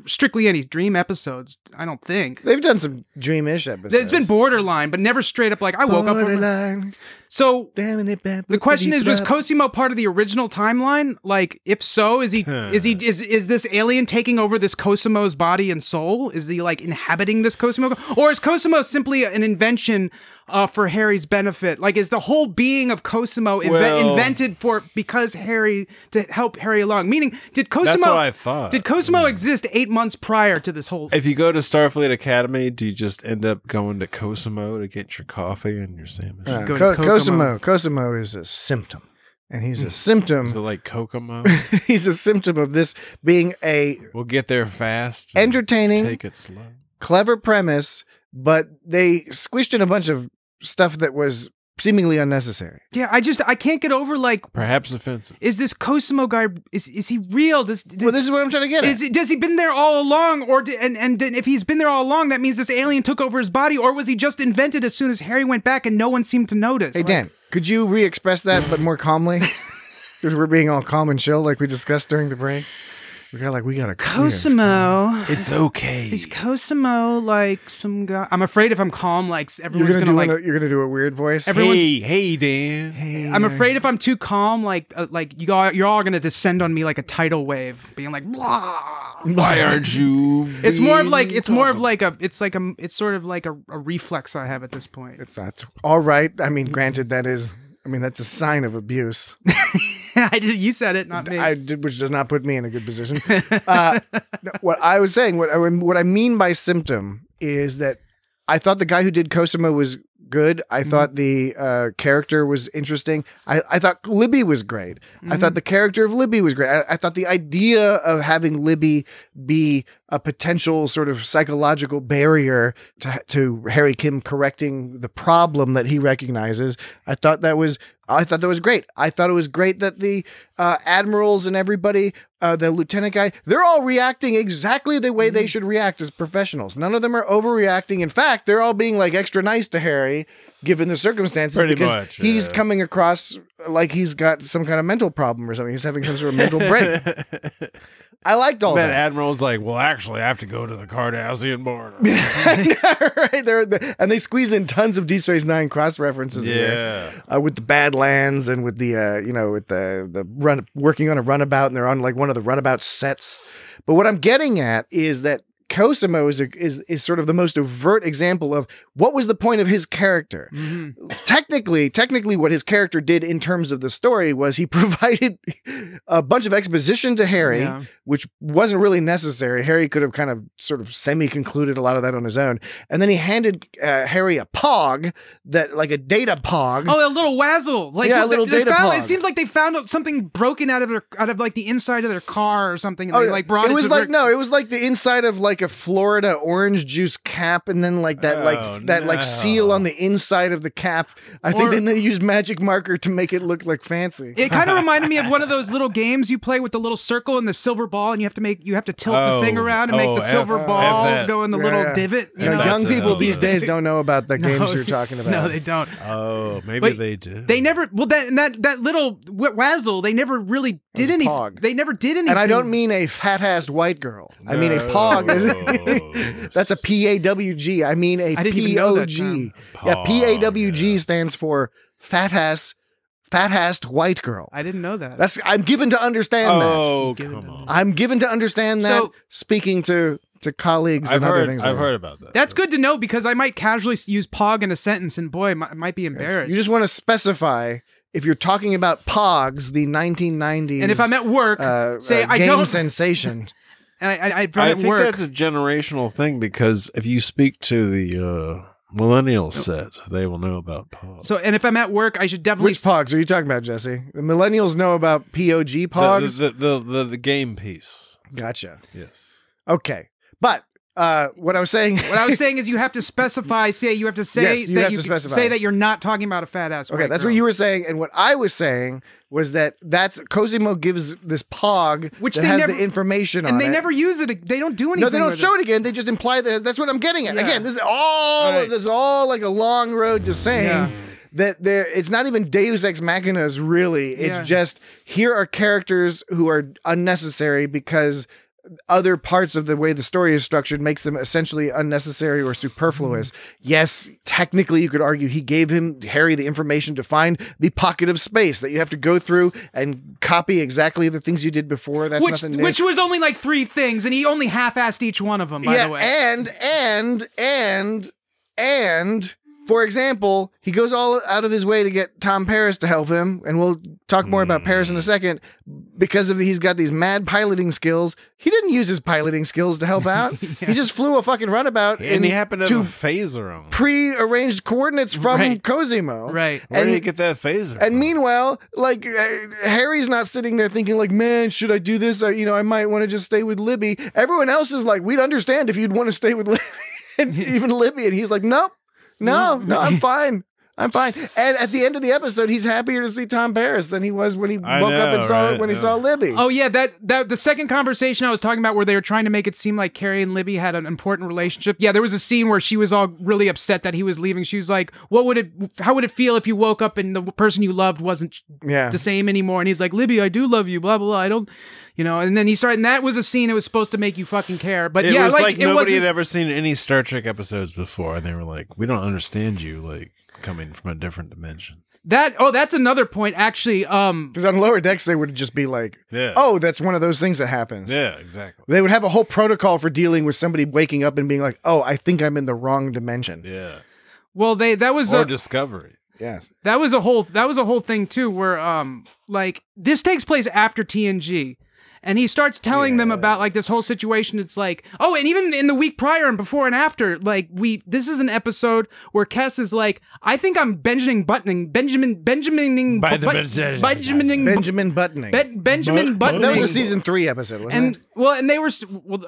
strictly any dream episodes. I don't think. They've done some dreamish episodes. It's been borderline, but never straight up like I woke up. Borderline. So Damn it, the question is, was Cosimo part of the original timeline? Like, if so, is this alien taking over this Cosimo's body and soul? Is he like inhabiting this Cosimo, or is Cosimo simply an invention for Harry's benefit? Like, is the whole being of Cosimo invented because Harry, to help Harry along? Meaning, did Cosimo? That's what I thought. Did Cosimo exist 8 months prior to this whole? If you go to Starfleet Academy, do you just end up going to Cosimo to get your coffee and your sandwich? Go to Kokomo. Cosimo is a symptom, and he's a symptom. Is it like Kokomo? He's a symptom of this being a We'll get there fast. and entertaining, Take it slow. clever premise, but they squished in a bunch of stuff that was seemingly unnecessary. Yeah, I can't get over like. Perhaps offensive. Is this Cosimo guy? Is he real? Well, this is what I'm trying to get at. Does he been there all along, or and if he's been there all along, that means this alien took over his body, or was he just invented as soon as Harry went back and no one seemed to notice? Hey, Dan, could you re-express that, but more calmly? Because we're being all calm and chill, like we discussed during the break. We got a Cosimo. It's okay. Is Cosimo like some guy? I'm afraid if I'm calm, like You're everyone's gonna do a weird voice. Hey, Dan. I'm afraid if I'm too calm, like you're all gonna descend on me like a tidal wave, being like, blah. Why aren't you? It's more of like it's being sort of like a reflex I have at this point. It's not all right. I mean, granted, that's a sign of abuse. You said it, not me. Which does not put me in a good position. What I was saying, what I mean by symptom is that I thought the guy who did Cosimo was good. I thought the character was interesting. I thought Libby was great. I thought the character of Libby was great. I thought the idea of having Libby be a potential sort of psychological barrier to Harry Kim correcting the problem that he recognizes. I thought that was great. I thought it was great that the admirals and everybody, the lieutenant guy, they're all reacting exactly the way they should react as professionals. None of them are overreacting. In fact, they're all being like extra nice to Harry, given the circumstances, Pretty because much, he's yeah. coming across like he's got some kind of mental problem or something. He's having some sort of mental break. I liked all that that. admiral's like, well, actually, I have to go to the Cardassian border. Right? And they squeeze in tons of Deep Space Nine cross references Yeah. here, with the Badlands and with the with the working on a runabout, and they're on like one of the runabout sets. But what I'm getting at is that Cosimo is sort of the most overt example of what was the point of his character. Mm-hmm. Technically, what his character did in terms of the story was he provided a bunch of exposition to Harry, which wasn't really necessary. Harry could have kind of sort of semi-concluded a lot of that on his own. And then he handed Harry a pog, like a data pog. Oh, a little wazzle. Like, a little data pog. It seems like they found something broken out of like the inside of their car or something. And they like brought it. It was like it was like the inside of like a Florida orange juice cap, and then like that like seal on the inside of the cap. I think then they used magic marker to make it look like fancy. It kind of reminded me of one of those little games you play with the little circle and the silver ball, and you have to tilt the thing around and make the silver ball go in the little divot. You know? Young people these days don't know about the games you're talking about. No, they don't. Oh, maybe they do. They never. Well, that little wazzle, they never really did anything. They never did anything. And I don't mean a fat-assed white girl. I mean a pog. That's a PAWG. I mean a POG. Yeah, PAWG stands for fat-assed white girl. I didn't know that. I'm given to understand that. Oh, come on. I'm given to understand that. Speaking to colleagues and other things. I've heard about that. That's good to know, because I might casually use pog in a sentence, and boy, I might be embarrassed. You just want to specify. If you're talking about Pogs, the 1990s, and if I'm at work, say I game don't sensation. And I think that's a generational thing, because if you speak to the millennial set, they will know about Pogs. So, and if I'm at work, I should definitely. Which Pogs are you talking about, Jesse? The millennials know about POG Pogs. The game piece. Gotcha. Yes. Okay, but. What I was saying is you have to specify. You have to say that you're not talking about a fat ass. Okay, that's what you were saying, and what I was saying was that's Cosimo gives this pog which that has the information on it, and they never use it. They don't do anything. No, they don't show it again. They just imply that. That's what I'm getting at. Yeah. Again, this is all like a long road to saying. That it's not even Deus Ex Machinas, really. It's just, here are characters who are unnecessary because other parts of the way the story is structured makes them essentially unnecessary or superfluous. Yes, technically you could argue he gave Harry the information to find the pocket of space that you have to go through and copy exactly the things you did before. That's nothing new. Which was only like 3 things, and he only half-assed each one of them, by the way. And for example, he goes all out of his way to get Tom Paris to help him, and we'll talk more about Paris in a second, because he's got these mad piloting skills. He didn't use his piloting skills to help out. He just flew a fucking runabout. And he happened to have a phaser on. Pre-arranged coordinates from Cosimo. Right. Where did he get that phaser from? Meanwhile, like, Harry's not sitting there thinking like, man, should I do this? I might want to just stay with Libby. Everyone else is like, we'd understand if you'd want to stay with Libby. And even Libby. And he's like, nope. No, I'm fine. I'm fine. And at the end of the episode, he's happier to see Tom Paris than he was when he woke up and saw Libby. Oh yeah, that the second conversation I was talking about, where they were trying to make it seem like Carrie and Libby had an important relationship. Yeah, there was a scene where she was all really upset that he was leaving. She was like, how would it feel if you woke up and the person you loved wasn't the same anymore? And he's like, Libby, I do love you, blah blah blah. I don't, and then he started, and that was a scene that was supposed to make you fucking care. But it was like nobody had ever seen any Star Trek episodes before, and they were like, we don't understand you, like, coming from a different dimension. That's another point, actually. Because on Lower Decks, they would just be like, oh, that's one of those things that happens. Yeah, exactly. They would have a whole protocol for dealing with somebody waking up and being like, oh, I think I'm in the wrong dimension. Yeah. Well, that was a Discovery. Yes. That was a whole thing too, where like, this takes place after TNG. And he starts telling them about like this whole situation. It's like, oh, and even in the week prior and before and after, like this is an episode where Kes is like, I think I'm Benjamin Buttoning. Benjamin Buttoning. That was a season 3 episode, wasn't it? And they were,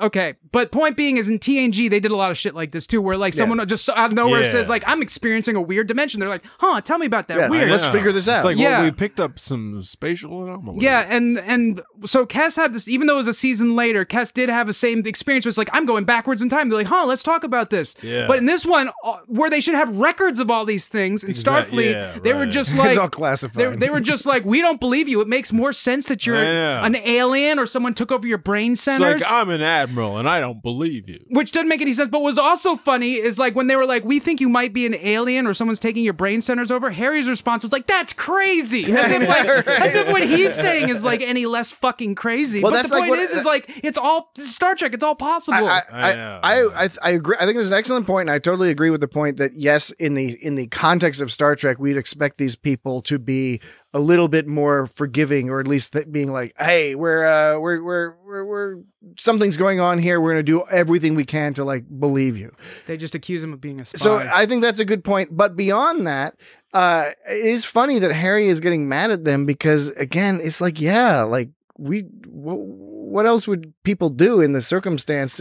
okay. But point being is, in TNG, they did a lot of shit like this too, where like someone just out of nowhere says like, I'm experiencing a weird dimension. They're like, huh, tell me about that. Weird. Let's figure this out. It's like, well, we picked up some spatial anomalies. Yeah, and so Kes had this, even though it was a season later, Kes did have the same experience where it's like, I'm going backwards in time. They're like, huh, let's talk about this. Yeah. But in this one, where they should have records of all these things, in Starfleet, they were just like, it's all classified. They were just like, we don't believe you. It makes more sense that you're an alien or someone took over your brain centers. It's like, I'm an admiral and I don't believe you. Which doesn't make any sense. But what's also funny is like, when they were like, we think you might be an alien or someone's taking your brain centers over, Harry's response was like, that's crazy. As if what he's saying is like any less fucking crazy. crazy. Well, but that's the like point what- is like it's all Star Trek. It's all possible. I agree. I think it's an excellent point, and I totally agree with the point that yes, in the context of Star Trek, we'd expect these people to be a little bit more forgiving, or at least being like, "Hey, we're something's going on here. We're going to do everything we can to like believe you." They just accuse him of being a spy. So I think that's a good point. But beyond that, it is funny that Harry is getting mad at them because, again, it's like, yeah, like what else would people do in the circumstance,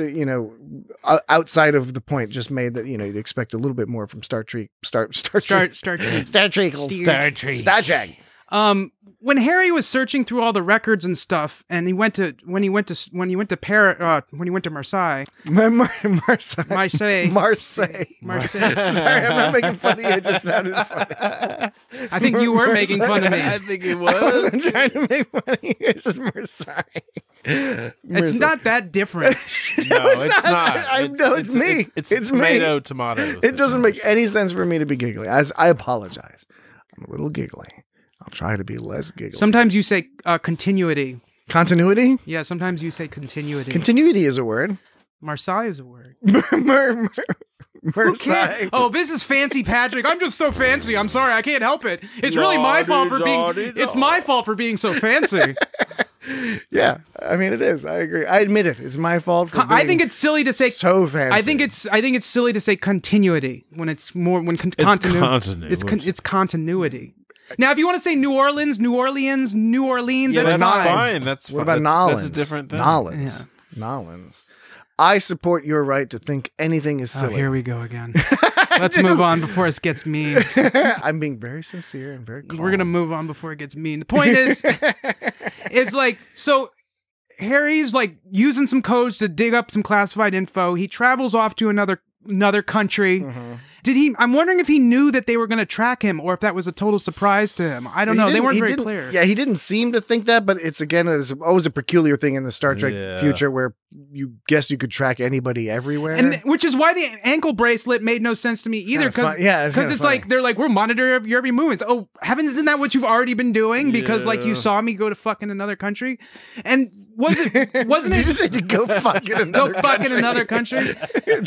outside of the point just made that, you'd expect a little bit more from Star Trek. When Harry was searching through all the records and stuff, and when he went to Marseille. Sorry, I'm not making fun of you. It just sounded funny. I think you were making fun of me. I think it I was. wasn't trying to make fun of you. It's just Marseille. It's not that different. No, it's not. It's me. It's me. tomatoes. It doesn't make any sense for me to be giggly. I apologize. I'm a little giggly. I'll try to be less giggly. Sometimes you say continuity. Continuity? Yeah, sometimes you say continuity. Continuity is a word. Marseille is a word. Marseille. Oh, this is fancy Patrick. I'm just so fancy. I'm sorry. I can't help it. It's really my fault for being. It's my fault for being so fancy. Yeah, I mean it is. I agree. I admit it. It's my fault for being I think it's silly to say so fancy. I think it's silly to say continuity when it's more when continuity. It's continuity. Now, if you want to say New Orleans, yeah, that's fine. That's what fine. about Nolans? That's a different thing. Nolans. I support your right to think anything is silly. Oh, here we go again. Let's move on before it gets mean. I'm being very sincere and very calm. We're going to move on before it gets mean. The point is like, so Harry's like using some codes to dig up some classified info. He travels off to another country. Mm-hmm. I'm wondering if he knew that they were going to track him or if that was a total surprise to him. I don't know. They weren't very clear. Yeah, he didn't seem to think that, but it's always a peculiar thing in the Star Trek future where you guess you could track anybody everywhere. And which is why the ankle bracelet made no sense to me either. Because it's like, they're like, we're monitoring your every movement. Oh, heavens, isn't that what you've already been doing? Because like you saw me go to fucking another country. And wasn't it? Did you say to go fuck in another country? Go fuck in another country.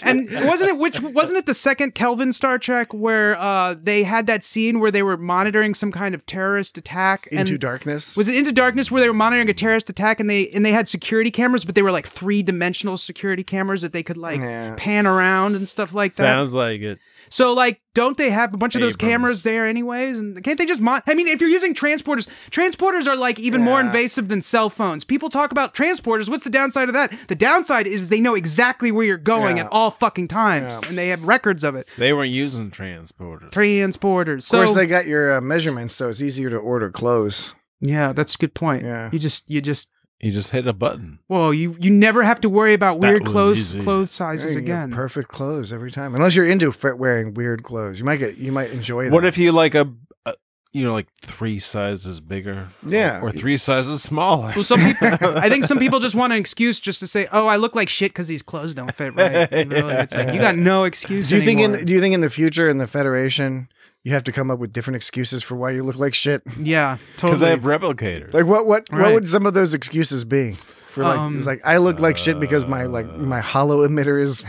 And wasn't it the second Kelvin Star Trek where they had that scene where they were monitoring some kind of terrorist attack? Into Darkness? Was it Into Darkness where they were monitoring a terrorist attack and they had security cameras, but they were like 3-dimensional security cameras that they could like pan around and stuff like that? Sounds like it. So, like, don't they have a bunch of those cameras there anyways? And can't they just I mean, if you're using transporters are, like, even more invasive than cell phones. People talk about transporters. What's the downside of that? The downside is they know exactly where you're going at all fucking times. And they have records of it. They weren't using transporters. Of course, they got your measurements, so it's easier to order clothes. Yeah, that's a good point. Yeah. You just hit a button. Well, you never have to worry about weird clothes sizes again. Perfect clothes every time, unless you're into wearing weird clothes. You might enjoy that. What if you like like 3 sizes bigger? Yeah, or 3 sizes smaller. Well, I think some people just want an excuse just to say, "Oh, I look like shit because these clothes don't fit right." Really, it's like you got no excuse. Do you think in the future in the Federation? You have to come up with different excuses for why you look like shit. Yeah, totally. Because they have replicators. Like what would some of those excuses be? For like, it's like I look like shit because my hollow emitter is.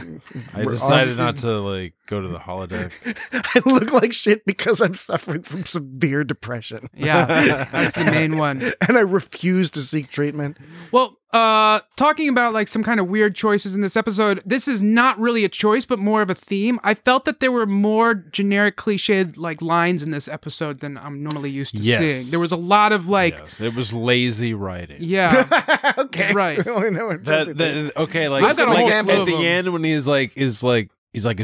I decided not to like go to the holodeck. I look like shit because I'm suffering from severe depression. Yeah, that's the main one. And I refuse to seek treatment. Well, talking about like some kind of weird choices in this episode, this is not really a choice, but more of a theme. I felt that there were more generic cliched like lines in this episode than I'm normally used to seeing. There was a lot of like, it was lazy writing. Yeah. Okay. Right. Okay. Like, I've got a whole at slew of the them. end when he's like, is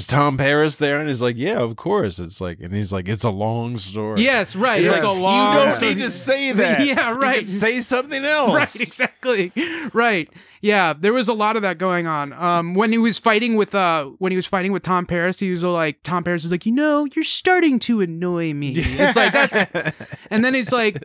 Tom Paris there? And he's like, yeah, of course. It's like, and he's like, it's a long story. Yes, right. It's It's a long You don't story. need to say that. Yeah, right. You can say something else. Right, exactly. Right. Yeah, there was a lot of that going on. When he was fighting with Tom Paris, Tom Paris was like, you're starting to annoy me. It's like that's, and then it's like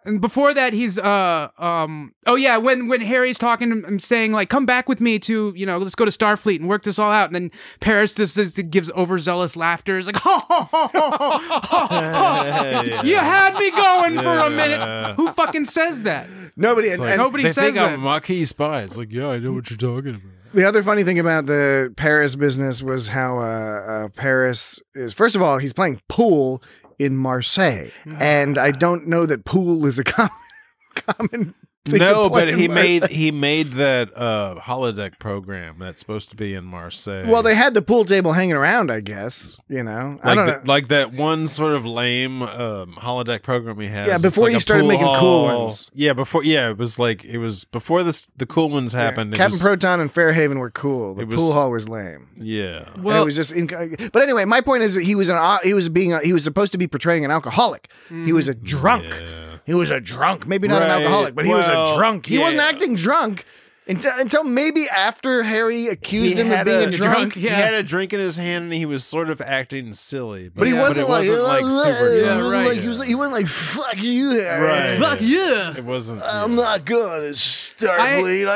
And before that, he's when Harry's talking to him, saying like, "Come back with me to let's go to Starfleet and work this all out." And then Paris just gives overzealous laughter. It's like, "Ha ha ha ha! You had me going for a minute." Who fucking says that? Nobody. Like, nobody they says think that. I'm a Maquis spy. It's like, yeah, I know what you're talking about. The other funny thing about the Paris business was how Paris is. First of all, he's playing pool in Marseille, and I don't know that pool is a common thing. No, but he made that holodeck program that's supposed to be in Marseille. Well, they had the pool table hanging around, I guess. I don't know. Like that one sort of lame holodeck program he has. Yeah, before he started making cool ones. Yeah, before. Yeah, it was before the cool ones happened. Captain Proton and Fairhaven were cool. The pool hall was lame. Yeah, well, it was just. But anyway, my point is that he was supposed to be portraying an alcoholic. He was a drunk. Yeah. He was a drunk. Maybe not an alcoholic, but he was a drunk. He wasn't acting drunk until maybe after Harry accused him of being a drunk. He had a drink in his hand and he was sort of acting silly. But he wasn't like super. Yeah, right. He wasn't like, fuck you, Harry. Right. Fuck you. It wasn't. I'm not going to Starfleet.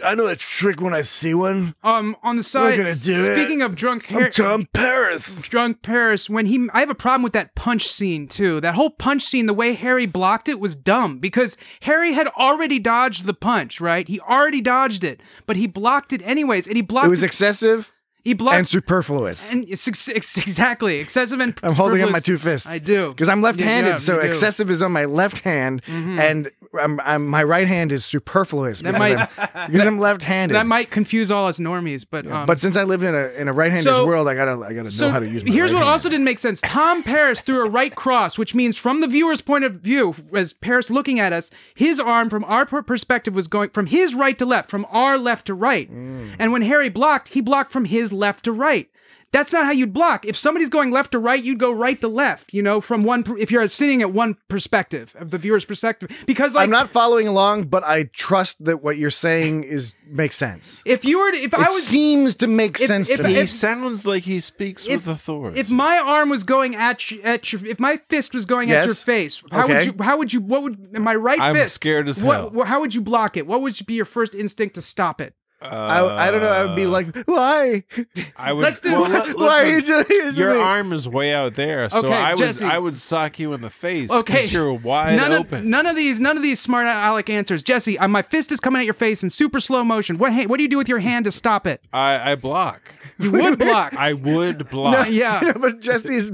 I know a trick when I see one. On the side, we're gonna do speaking of drunk Harry, I'm Tom Paris. Drunk Paris. I have a problem with that punch scene too. That whole punch scene, the way Harry blocked it was dumb because Harry had already dodged the punch, right? He already dodged it, but he blocked it anyways, and he blocked. It was excessive. He blocked and superfluous. And it's exactly excessive and. I'm holding up my two fists. I do because I'm left-handed, so excessive is on my left hand, and my right hand is superfluous because I'm left-handed. That might confuse all us normies, but since I lived in a right-hander's world, I gotta know how to use my here's right what hand. also didn't make sense. Tom Paris threw a right cross, which means from the viewer's point of view, as Paris looking at us, his arm from our perspective was going from his right to left, from our left to right. And when Harry blocked, he blocked from his left to right. That's not how you'd block. If somebody's going left to right, you'd go right to left, from one, if you're sitting at one perspective of the viewer's perspective, because I'm not following along, but I trust that what you're saying makes sense. It seems to make sense to me. He sounds like he speaks with authority. If my arm was going if my fist was going at your face, what would my right fist? I'm scared as hell. How would you block it? What would be your first instinct to stop it? I don't know. I would be like, why? I would. Let's do it. Why are you doing this? Your arm is way out there, so I would sock you in the face. Okay, you're wide open. None of these smart aleck answers, Jesse. My fist is coming at your face in super slow motion. What do you do with your hand to stop it? I block. You would block. I would block. No, yeah, but Jesse's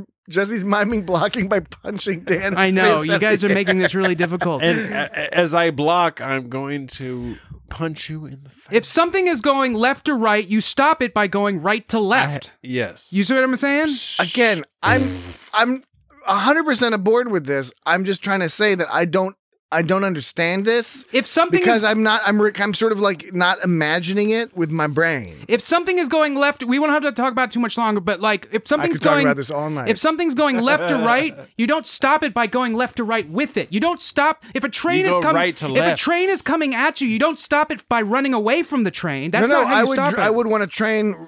miming blocking by punching Dan's I know. fist You guys are making this really difficult. And as I block, I'm going to punch you in the face. If something is going left to right, you stop it by going right to left. Yes. You see what I'm saying? Again, I'm 100% aboard with this. I'm just trying to say that I don't understand this. If something I'm sort of like not imagining it with my brain. If something is going left, we won't have to talk about it too much longer, but like if something's talk about this all night. If something's going left to right, you don't stop it by going left to right with it. You don't stop if a train is coming right to left. If a train is coming at you, you don't stop it by running away from the train. That's not how you stop it. I would want a train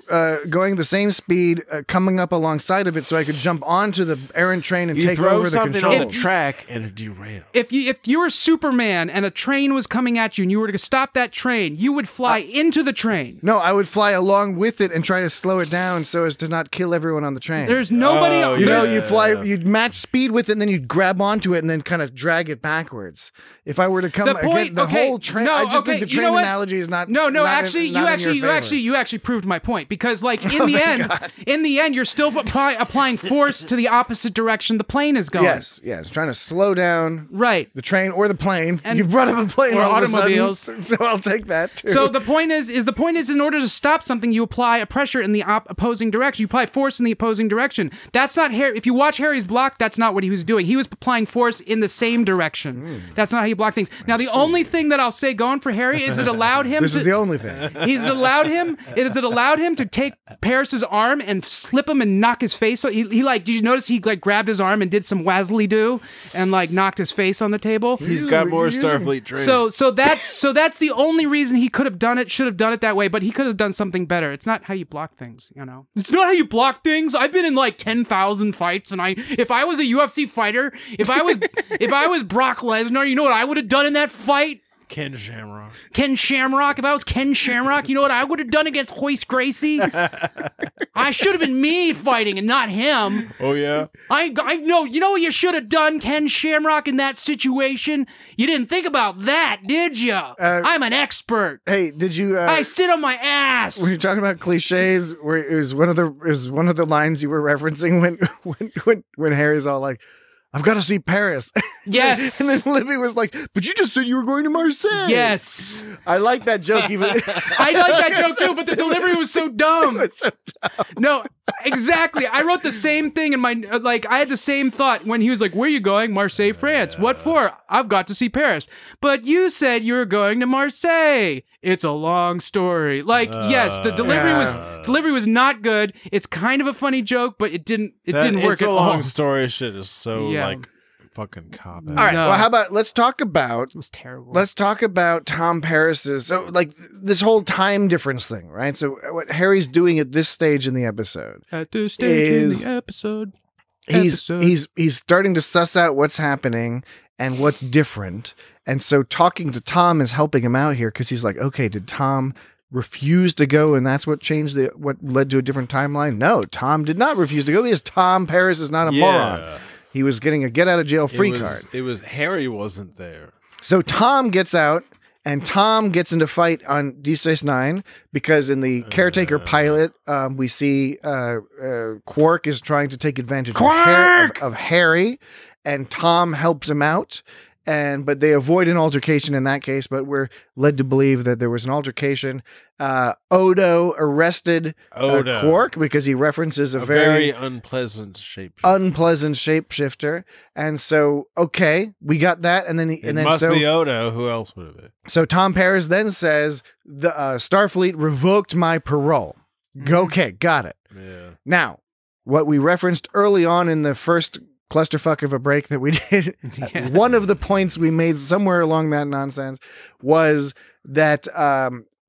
going the same speed coming up alongside of it so I could jump onto the errant train and take over the controls. You throw something on the track and it derails. If you were Superman and a train was coming at you and you were to stop that train, you would fly into the train. No, I would fly along with it and try to slow it down so as to not kill everyone on the train. There's nobody. You'd match speed with it and then you'd grab onto it and then kind of drag it backwards. If I were to come whole train, I just think the train analogy is not. No, actually, you actually proved my point because like in the end, you're still applying force to the opposite direction the plane is going. Yes, trying to slow down the train or the plane. And you've brought up a plane or all automobiles, of a sudden, so I'll take that too. So the point is in order to stop something, you apply a pressure in the opposing direction. You apply force in the opposing direction. That's not Harry. If you watch Harry's block, that's not what he was doing. He was applying force in the same direction. That's not how you block things. Now, the only thing that I'll say going for Harry is it allowed him. This is the only thing. It allowed him to take Paris's arm and slip him and knock his face. So he did you notice he like grabbed his arm and did some wazzly do and like knocked his face on the table? He's got more Starfleet training. So that's the only reason he could have done it, should have done it that way, but he could have done something better. It's not how you block things, you know? It's not how you block things. I've been in like 10,000 fights, and if I was a UFC fighter, if I was Brock Lesnar, you know what I would have done in that fight? Ken Shamrock. If I was Ken Shamrock, you know what I would have done against Hoist Gracie? I should have been me fighting and not him. Oh, yeah? I know. You know what you should have done, Ken Shamrock, in that situation? You didn't think about that, did you? I'm an expert. Hey, did you... I sit on my ass. When you're talking about cliches, where it was one of the lines you were referencing when Harry's all like, I've got to see Paris. Yes. And then Libby was like, but you just said you were going to Marseille. Yes. I like that joke. Even I like that joke too, but the delivery was so dumb. It was so dumb. No, exactly. I wrote the same thing in my, I had the same thought when he was like, where are you going? Marseille, France. What for? I've got to see Paris. But you said you were going to Marseille. It's a long story. Yes, the delivery was not good. It's kind of a funny joke, but it didn't work it's at a all. long story shit is so like fucking cop out. All right. Well, how about let's talk about it was terrible. Let's talk about Tom Paris's this whole time difference thing, right? So what Harry's doing at this stage in the episode. At this stage in the episode. He's starting to suss out what's happening and what's different. And so talking to Tom is helping him out here because he's like, okay, did Tom refuse to go and that's what what led to a different timeline? No, Tom did not refuse to go because Tom Paris is not a moron. He was getting a get out of jail free card. It was Harry wasn't there. So Tom gets out and Tom gets into fight on Deep Space Nine because in the caretaker pilot, we see Quark is trying to take advantage of Harry, and Tom helps him out. But they avoid an altercation in that case, but we're led to believe that there was an altercation. Odo arrested Quark because he references a very unpleasant shapeshifter. And so, okay, we got that. And then it must be Odo. Who else would have been? So Tom Paris then says, the Starfleet revoked my parole. Okay, got it. Yeah. Now, what we referenced early on in the first clusterfuck of a break that we did. Yeah. One of the points we made somewhere along that nonsense was that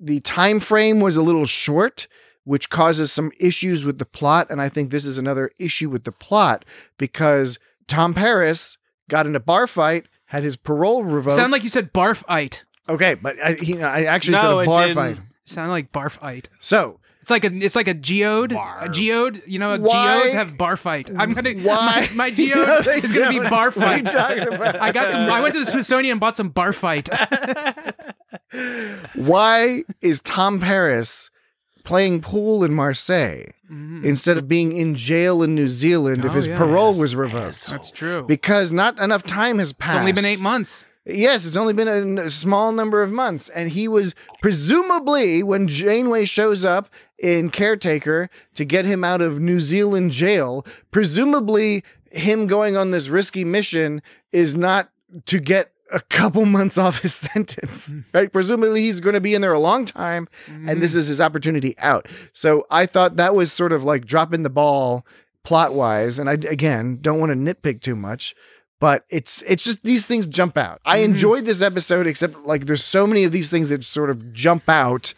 the time frame was a little short, which causes some issues with the plot. And I think this is another issue with the plot because Tom Paris got in a bar fight, had his parole revoked. Sound like you said barf-ite. Okay, but I actually said a bar fight. Sound like barf-ite. So it's like a geode. Bar. A geode, geodes have bar fight. My geode is gonna be bar fight. What are you talking about? I went to the Smithsonian and bought some bar fight. Why is Tom Paris playing pool in Marseille instead of being in jail in New Zealand if his parole was revoked? That's true. Because not enough time has passed. It's only been 8 months. Yes, it's only been a small number of months. And he was presumably, when Janeway shows up in Caretaker to get him out of New Zealand jail, presumably him going on this risky mission is not to get a couple months off his sentence, right? Presumably he's going to be in there a long time and this is his opportunity out. So I thought that was sort of like dropping the ball plot-wise. And I, again, don't want to nitpick too much. But it's just these things jump out. I enjoyed this episode, except like there's so many of these things that sort of jump out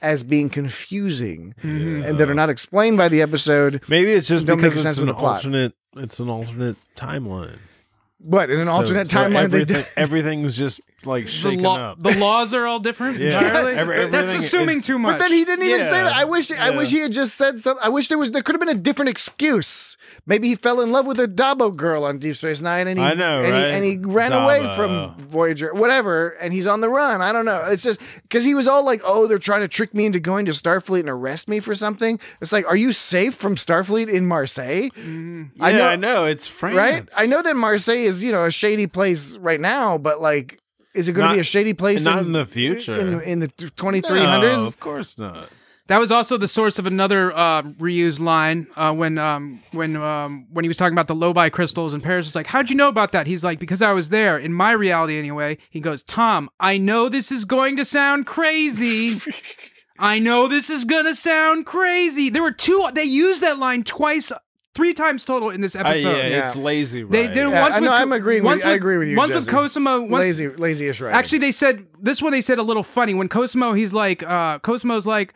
as being confusing and that are not explained by the episode. Maybe it's just because it's an alternate timeline. What, in an alternate timeline? Everything's just like shaken up. The laws are all different entirely? That's assuming too much. But then he didn't even say that. I wish he had just said something. I wish there could have been a different excuse. Maybe he fell in love with a Dabo girl on Deep Space Nine and he ran away from Voyager, whatever, and he's on the run. I don't know. It's just because he was all like, oh, they're trying to trick me into going to Starfleet and arrest me for something. It's like, are you safe from Starfleet in Marseille? I know. It's France. Right? I know that Marseille is, a shady place right now, but like, is it going to be a shady place in the future? In the 2300s? No, of course not. That was also the source of another reused line when he was talking about the Lobi crystals, and Paris was like, how'd you know about that? He's like, because I was there, in my reality anyway. He goes, Tom, I know this is going to sound crazy. I know this is going to sound crazy. There were they used that line twice 3 times total in this episode. It's lazy. Right? They did once. I'm agreeing with you. I agree with you. Once Jesse. with Cosimo, lazy-ish writing. Actually, they said this one. They said a little funny when Cosimo. He's like, Cosimo's like,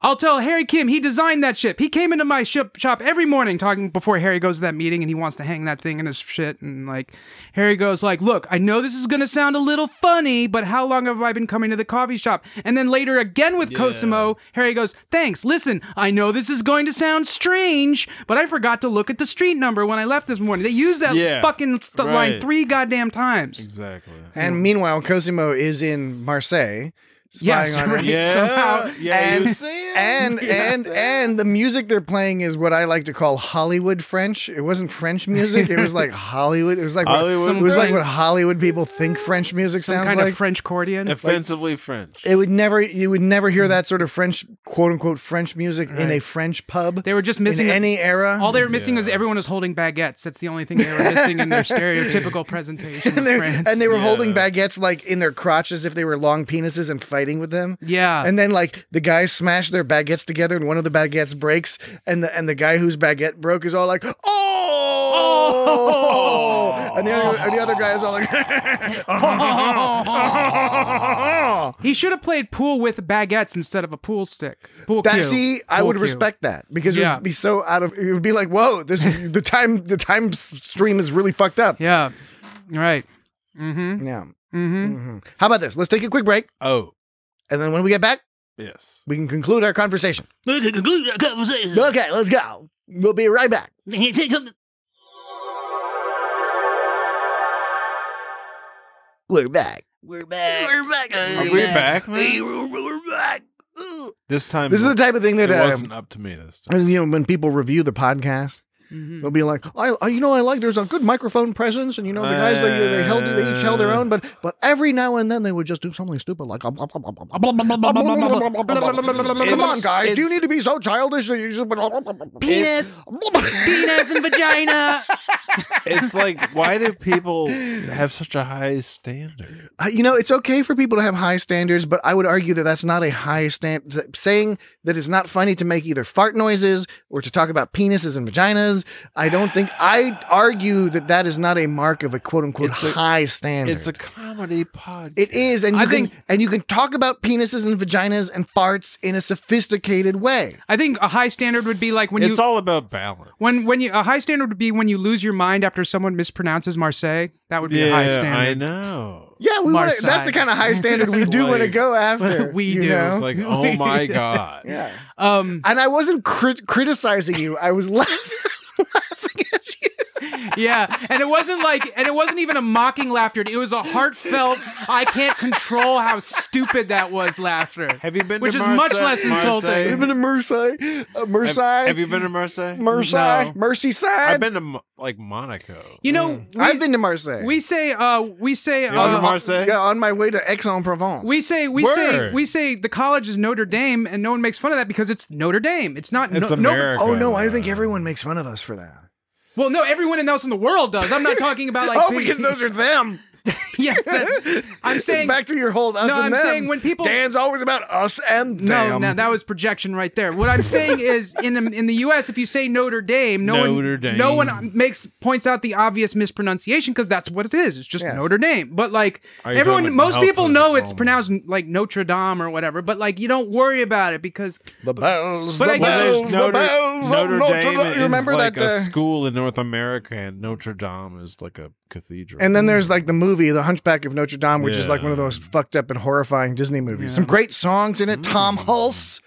I'll tell Harry Kim he designed that ship. He came into my shop every morning talking before Harry goes to that meeting and he wants to hang that thing in his shit. And like Harry goes like, look, I know this is going to sound a little funny, but how long have I been coming to the coffee shop? And then later again with Cosimo, Harry goes, thanks. Listen, I know this is going to sound strange, but I forgot to look at the street number when I left this morning. They used that fucking line 3 goddamn times. Exactly. And meanwhile, Cosimo is in Marseille. Spying on him somehow. And the music they're playing is what I like to call Hollywood French. It wasn't French music. It was like Hollywood. It was like what Hollywood people think French music sounds like. Some kind of French accordion. Offensively French. You would never hear that sort of French, quote unquote French music in a French pub. They were just missing in any era. All they were missing was everyone was holding baguettes. That's the only thing they were missing in their stereotypical presentation of France. And they were holding baguettes like in their crotches if they were long penises and fighting with them. Yeah. And then like the guys smash their baguettes together and one of the baguettes breaks and the guy whose baguette broke is all like, oh! And the other guy is all like, he should have played pool with baguettes instead of a pool stick. I would respect that because it would be so it would be like, whoa, the time stream is really fucked up. Yeah. Right. Mm-hmm. Yeah. Mm-hmm. How about this? Let's take a quick break. Oh. And then when we get back, we can conclude our conversation. Okay, let's go. We'll be right back. We're back. Are we back, man? We're back. This time, this is the type of thing that it wasn't up to me this time. When people review the podcast, they'll be like, I like there's a good microphone presence, and the guys they each held their own, but every now and then they would just do something stupid like come on guys, do you need to be so childish that you just penis and vagina? It's like, why do people have such a high standard? It's okay for people to have high standards, but I would argue that that's not a high standard. Saying that it's not funny to make either fart noises or to talk about penises and vaginas, I'd argue that is not a mark of a quote unquote high standard. It's a comedy podcast. It is, and you can talk about penises and vaginas and farts in a sophisticated way. I think a high standard would be like it's all about balance. A high standard would be when you lose your mind after someone mispronounces Marseille. That would be a high standard. I know. Yeah, that's the kind of high standard we do want to go after. We do. It's like, oh my God. Yeah. And I wasn't criticizing you. I was laughing at you. Yeah, and it wasn't even a mocking laughter. It was a heartfelt, I can't control how stupid that was laughter. Have you been which to is Marseille? much less insulting. Have you been to Marseille? Have you been to Marseille? Marseille? No. Merseyside? I've been to Monaco. I've been to Marseille. We say on Marseille? Yeah, on my way to Aix-en-Provence. We say the college is Notre Dame, and no one makes fun of that because it's Notre Dame. It's not. It's America. Oh no, I think everyone makes fun of us for that. Well, no, everyone else in the world does. I'm not talking about like. Because those are them. Yes, I'm saying back to your whole us and I'm them. saying when people Dan's always about us and them. No, that was projection right there. What I'm saying is in the U.S., if you say Notre Dame, no one points out the obvious mispronunciation because that's what it is. It's just Notre Dame. But like most people know it's pronounced like Notre Dame or whatever. But like you don't worry about it because the bells, Notre Dame you remember is like that a school in North America, and Notre Dame is like a cathedral. And then there's like the movie The Hunchback of Notre Dame, which is like one of those fucked up and horrifying Disney movies. Some great songs in it. Tom Hulse.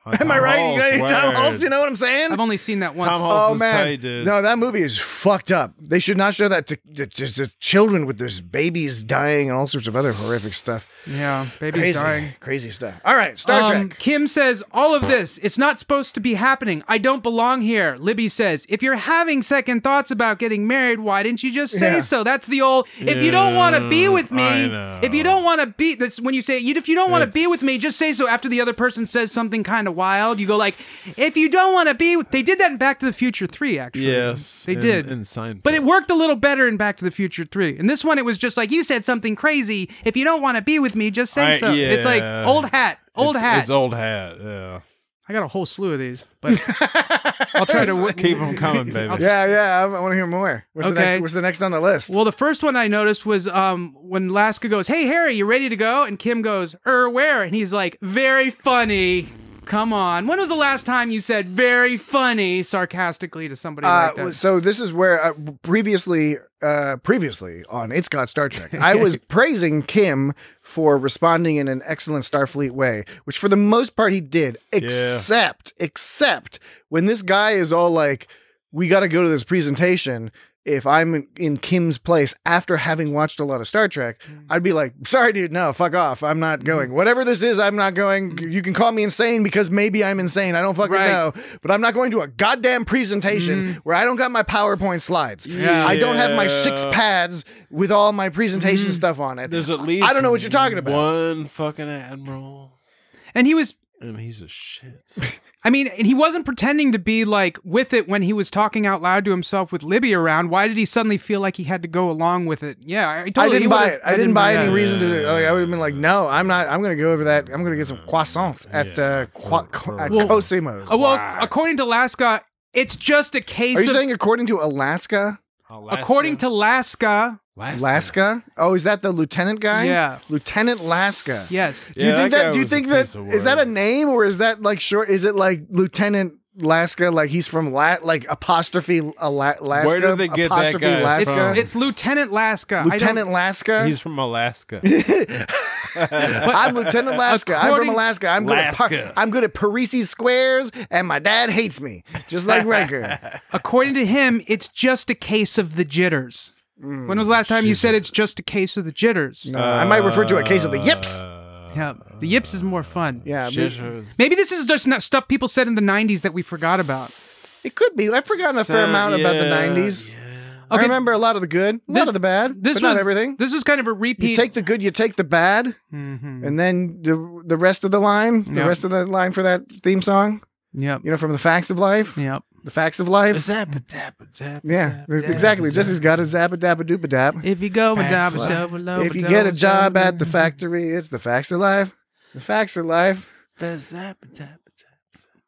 Am I right? Tom Hulse, you know what I'm saying? I've only seen that once. Tom Hulse is tight, dude. No, that movie is fucked up. They should not show that to children with their babies dying and all sorts of other horrific stuff. Yeah, babies dying. Crazy stuff. All right, Star Trek. Kim says, all of this, it's not supposed to be happening. I don't belong here. Libby says, if you're having second thoughts about getting married, why didn't you just say so? That's the old, if you don't want to be with me, if you don't want to be, that's when you say, if you don't want to be with me, just say so after the other person says something kind of wild. You go like, if you don't want to be with, they did that in Back to the Future 3, actually. Yes. They did. In Seinfeld. But it worked a little better in Back to the Future 3. In this one, it was just like, you said something crazy. If you don't want to be with me, just say so. Yeah. It's like old hat. It's old hat, yeah. I got a whole slew of these, but I'll try to keep them coming, baby. Yeah. I want to hear more. What's the next on the list? Well, the first one I noticed was when Laska goes, "Hey, Harry, you ready to go?" And Kim goes, "Where?" And he's like, "Very funny. Come on. When was the last time you said very funny sarcastically to somebody like that?" So this is where previously on It's Got Star Trek, I was praising Kim for responding in an excellent Starfleet way, which for the most part he did, except when this guy is all like, we got to go to this presentation. If I'm in Kim's place after having watched a lot of Star Trek, I'd be like, sorry, dude, no, fuck off. I'm not going. Whatever this is, I'm not going. You can call me insane because maybe I'm insane. I don't fucking know. But I'm not going to a goddamn presentation where I don't got my PowerPoint slides. Yeah. I don't have my 6 pads with all my presentation stuff on it. There's at least I don't know what you're talking about. One fucking admiral. And he was... And he's a shit. I mean, and he wasn't pretending to be like with it when he was talking out loud to himself with Libby around. Why did he suddenly feel like he had to go along with it? Yeah, I didn't buy it. I didn't buy any reason to. Like, I would have been like, no, I'm not. I'm going to go over that. I'm going to get some croissants at Cosimo's. Well, according to Laska, it's just a case. Are you saying according to Alaska? According to Laska. Laska? Oh, is that the lieutenant guy? Yeah. Lieutenant Laska. Yes. Do you think that is that a name or is that like short? Is it like Lieutenant Laska? Like he's from like apostrophe Alaska? Where did they get that guy from? It's Lieutenant Laska. Lieutenant Laska? He's from Alaska. I'm Lieutenant Laska. I'm from Alaska. I'm good at Parisi squares, and my dad hates me, just like Riker. According to him, it's just a case of the jitters. When was the last time you said it's just a case of the jitters? I might refer to a case of the yips. Yeah, the yips is more fun. Yeah, maybe this is just stuff people said in the 90s that we forgot about. It could be. I've forgotten a fair amount about the 90s. Yeah. Okay. I remember a lot of the good, a lot of the bad, but not everything. This was kind of a repeat. You take the good, you take the bad, and then the rest of the line, the rest of the line for that theme song. Yep. You know, from the Facts of Life. Yep. The Facts of Life. Yeah, exactly. Jesse's got a zappa dabba doopa dab. If you go if you get a job at the factory, it's the Facts of Life. The Facts of Life.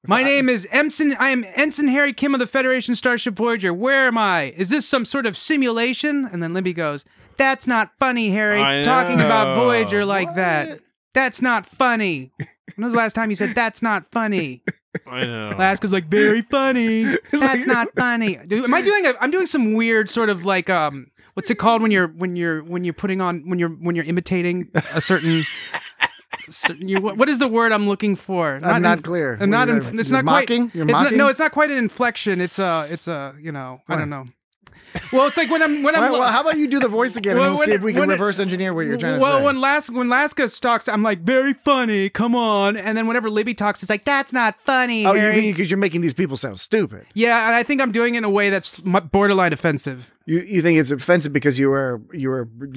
My name is Ensign. I am Ensign Harry Kim of the Federation Starship Voyager. Where am I? Is this some sort of simulation? And then Libby goes, "That's not funny, Harry. Talking about Voyager like that. That's not funny." When was the last time you said that's not funny? I know. Laska's like, very funny. That's not funny. Dude, I'm doing some weird sort of like what's it called when you're imitating a certain what is the word I'm looking for? I'm not clear. It's not mocking? quite. You're mocking? No, it's not quite an inflection. It's a you know, I don't know. Well, it's like when I'm. Well, how about you do the voice again and we'll see if we can reverse engineer what you're trying to say. Well, when Laska talks, I'm like, very funny, come on. And then whenever Libby talks, it's like, that's not funny. Oh, you mean because you're making these people sound stupid? Yeah, and I think I'm doing it in a way that's borderline offensive. You think it's offensive because you're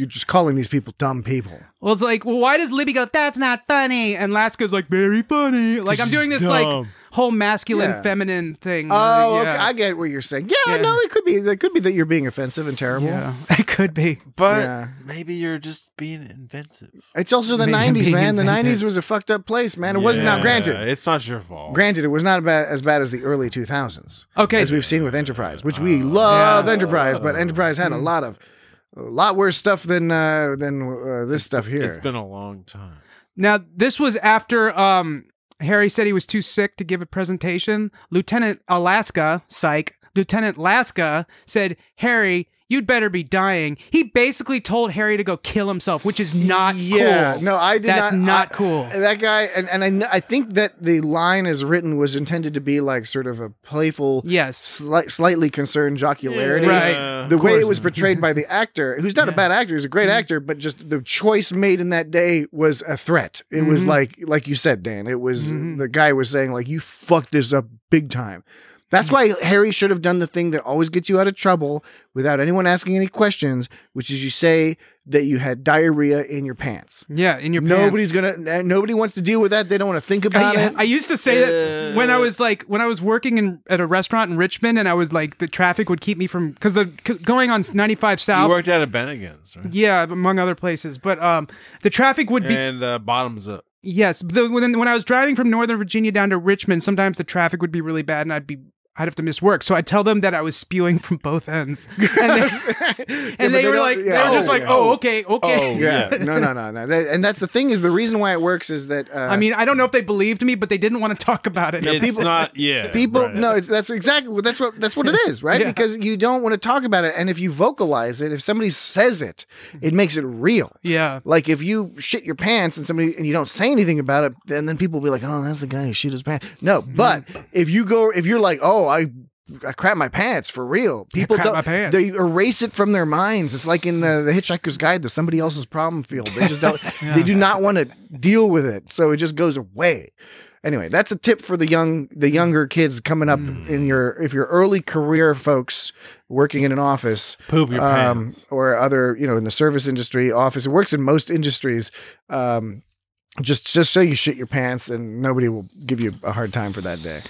just calling these people dumb people? Well, it's like, why does Libby go, that's not funny? And Laska's like, very funny. Like I'm doing this like whole masculine feminine thing. Oh, okay. I get what you're saying. Yeah, no, it could be. It could be that you're being offensive and terrible. Yeah, it could be. But maybe you're just being inventive. It's also the 90s, man. The 90s was a fucked up place, man. It wasn't. Now, granted, it's not your fault. Granted, it was not as bad as the early 2000s. Okay, as we've seen with Enterprise, which we love Enterprise, but Enterprise had a lot worse stuff than this stuff here. It's been a long time. Now, this was after Harry said he was too sick to give a presentation. Lieutenant Laska said, "Harry, you'd better be dying." He basically told Harry to go kill himself, which is not cool. No, I did That's not cool. That guy, and I think that the line as written was intended to be like sort of a playful, slightly concerned jocularity. Right. The way it was portrayed by the actor, who's not a bad actor, he's a great actor, but just the choice made in that day was a threat. It was like you said, Dan, it was the guy was saying like, you fucked this up big time. That's why Harry should have done the thing that always gets you out of trouble without anyone asking any questions, which is you say that you had diarrhea in your pants. Yeah, in your pants. Nobody wants to deal with that. They don't want to think about it. I used to say that when I was working at a restaurant in Richmond, and I was like, the traffic would keep me from, because going on 95 South. You worked out at Bennigan's, right? Yeah, among other places. But the traffic would be. And Bottoms Up. Yes, when I was driving from Northern Virginia down to Richmond, sometimes the traffic would be really bad, and I'd have to miss work. So I'd tell them that I was spewing from both ends, and they were just like, "Oh, okay." Oh, yeah. No. And that's the thing is the reason why it works is that I mean, I don't know if they believed me, but they didn't want to talk about it. It's not. Yeah. People. Right. No. That's what it is, right? Yeah. Because you don't want to talk about it, and if you vocalize it, if somebody says it, it makes it real. Yeah. Like if you shit your pants and you don't say anything about it, then people will be like, "Oh, that's the guy who shit his pants." No, but if you're like, "Oh, I crap my pants for real," people they erase it from their minds. It's like in the Hitchhiker's Guide to Somebody Else's Problem Field. They just don't. They do not want to deal with it, so it just goes away. Anyway, that's a tip for the younger kids coming up if you're early career folks working in an office, poop your pants, or other in the service industry office. It works in most industries. Just so you shit your pants, and nobody will give you a hard time for that day.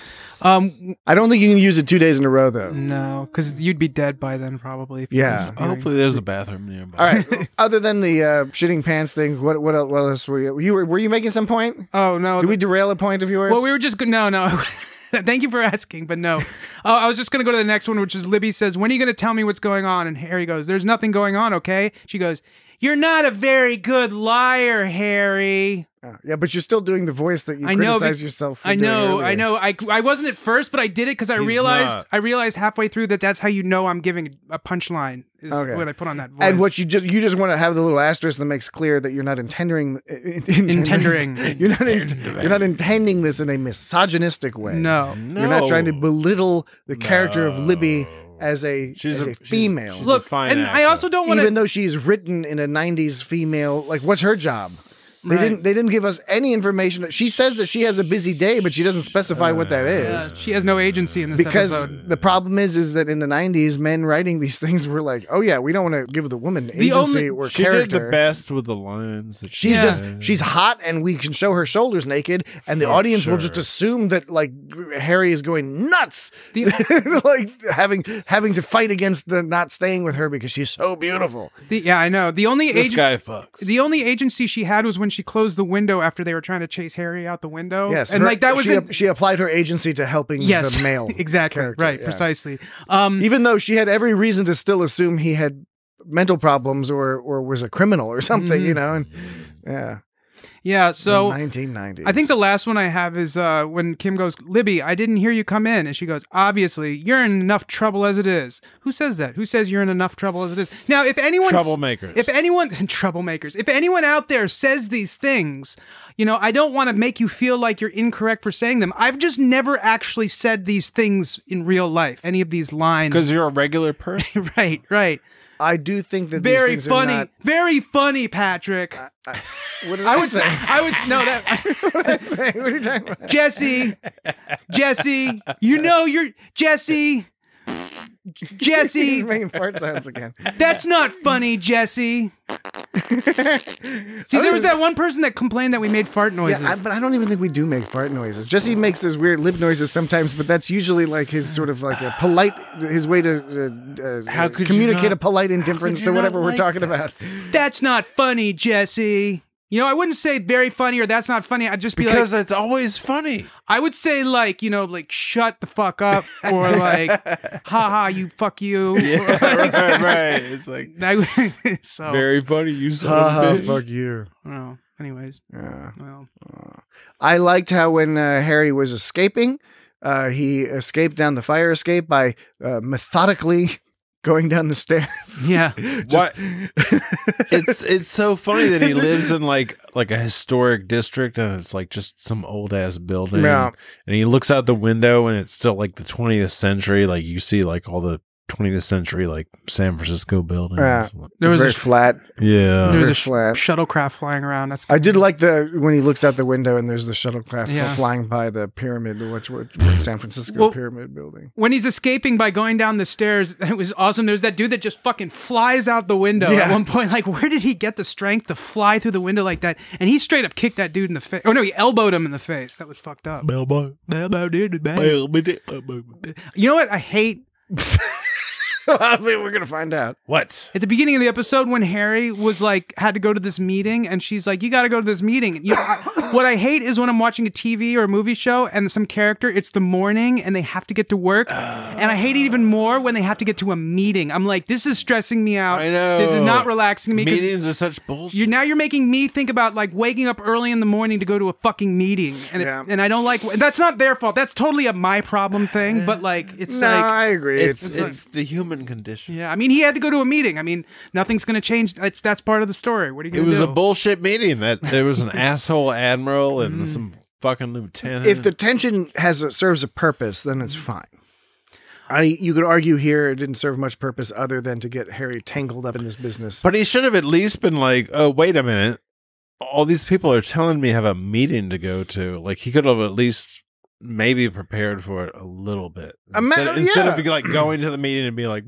I don't think you can use it 2 days in a row, though. No, because you'd be dead by then, probably. Yeah. Hopefully, there's a bathroom nearby. All right. Other than the shitting pants thing, what else were you? Were you making some point? Oh no! Did we derail a point of yours? Well, we were just no. Thank you for asking, but no. I was just going to go to the next one, which is Libby says, "When are you going to tell me what's going on?" And Harry goes, "There's nothing going on, okay?" She goes, "You're not a very good liar, Harry." Yeah, but you're still doing the voice that you criticize yourself for. I know. I wasn't at first, but I did it because I realized halfway through that's how you know I'm giving a punchline is what I put on that voice. And what you just want to have the little asterisk that makes clear that you're not intending you're not intending this in a misogynistic way. No. You're not trying to belittle the character of Libby as a female. She's Look, a fine and actor. I also don't want to. Even though she's written in a 90s female, like, what's her job? They didn't give us any information. She says that she has a busy day, but she doesn't specify what that is. She has no agency in this episode. Because the problem is that in the 90s, men writing these things were like, "Oh yeah, we don't want to give the woman agency or she character." She did the best with the lines. That she's hot, and we can show her shoulders naked, and the audience will just assume that like Harry is going nuts, like having to fight against the not staying with her because she's so beautiful. I know. This guy fucks. The only agency she had was when she closed the window after they were trying to chase Harry out the window. Yes, and like that was she applied her agency to helping the male. Exactly. Character. Right. Yeah. Precisely. Even though she had every reason to still assume he had mental problems or was a criminal or something, and yeah. So 1990s. I think the last one I have is when Kim goes, "Libby, I didn't hear you come in," and she goes, "Obviously, you're in enough trouble as it is." Who says that? Who says you're in enough trouble as it is? Now, if anyone troublemakers, if anyone out there says these things, I don't want to make you feel like you're incorrect for saying them. I've just never actually said these things in real life. Any of these lines, because you're a regular person, right. I do think that very these things funny, are not... very funny, Patrick. What did I say? I would no that. What are you talking about? Jesse, you're Jesse. He's making fart sounds again. That's not funny, Jesse. See, there was that one person that complained that we made fart noises. Yeah, but I don't even think we do make fart noises. Jesse makes those weird lip noises sometimes, but that's usually like his sort of like a polite, his way to communicate a polite indifference to whatever we're talking about. That's not funny, Jesse. I wouldn't say very funny or that's not funny. I'd just be because like... it's always funny. I would say like, like shut the fuck up or like, haha, you fuck you. Yeah, right. It's like, so, very funny. You son of a bitch. Fuck you. Oh, anyways. Yeah. Well. I liked how when Harry was escaping, he escaped down the fire escape by methodically going down the stairs. Yeah. What? It's so funny that he lives in like a historic district and it's like just some old ass building. Yeah. And he looks out the window and it's still like the 20th century. Like you see like all the 20th century like San Francisco buildings. Yeah. There was very flat. Yeah. There was a flat shuttlecraft flying around. That's I did like when he looks out the window and there's the shuttlecraft flying by the pyramid, which San Francisco pyramid building. When he's escaping by going down the stairs, it was awesome. There's that dude that just fucking flies out the window at one point. Like, where did he get the strength to fly through the window like that? And he straight up kicked that dude in the face. Oh no, he elbowed him in the face. That was fucked up. You know what I hate? I think we're gonna find out. What? At the beginning of the episode, when Harry was like had to go to this meeting, and she's like, "You got to go to this meeting." What I hate is when I'm watching a TV or a movie show and some character, it's the morning and they have to get to work. And I hate it even more when they have to get to a meeting. I'm like, this is stressing me out. I know. This is not relaxing me. Meetings are such bullshit. Now you're making me think about like waking up early in the morning to go to a fucking meeting. And and I don't like, that's not their fault. That's totally a my problem thing. But like, it's no, I agree. It's the human condition. Yeah. I mean, he had to go to a meeting. I mean, nothing's going to change. That's part of the story. What are you going to do? It was a bullshit meeting that there was an asshole admiral and some fucking lieutenant. If the tension serves a purpose, then it's fine. You could argue here it didn't serve much purpose other than to get Harry tangled up in this business. But he should have at least been like, oh, wait a minute. All these people are telling me I have a meeting to go to. Like, he could have at least maybe prepared for it a little bit. Instead of like going to the meeting and being like,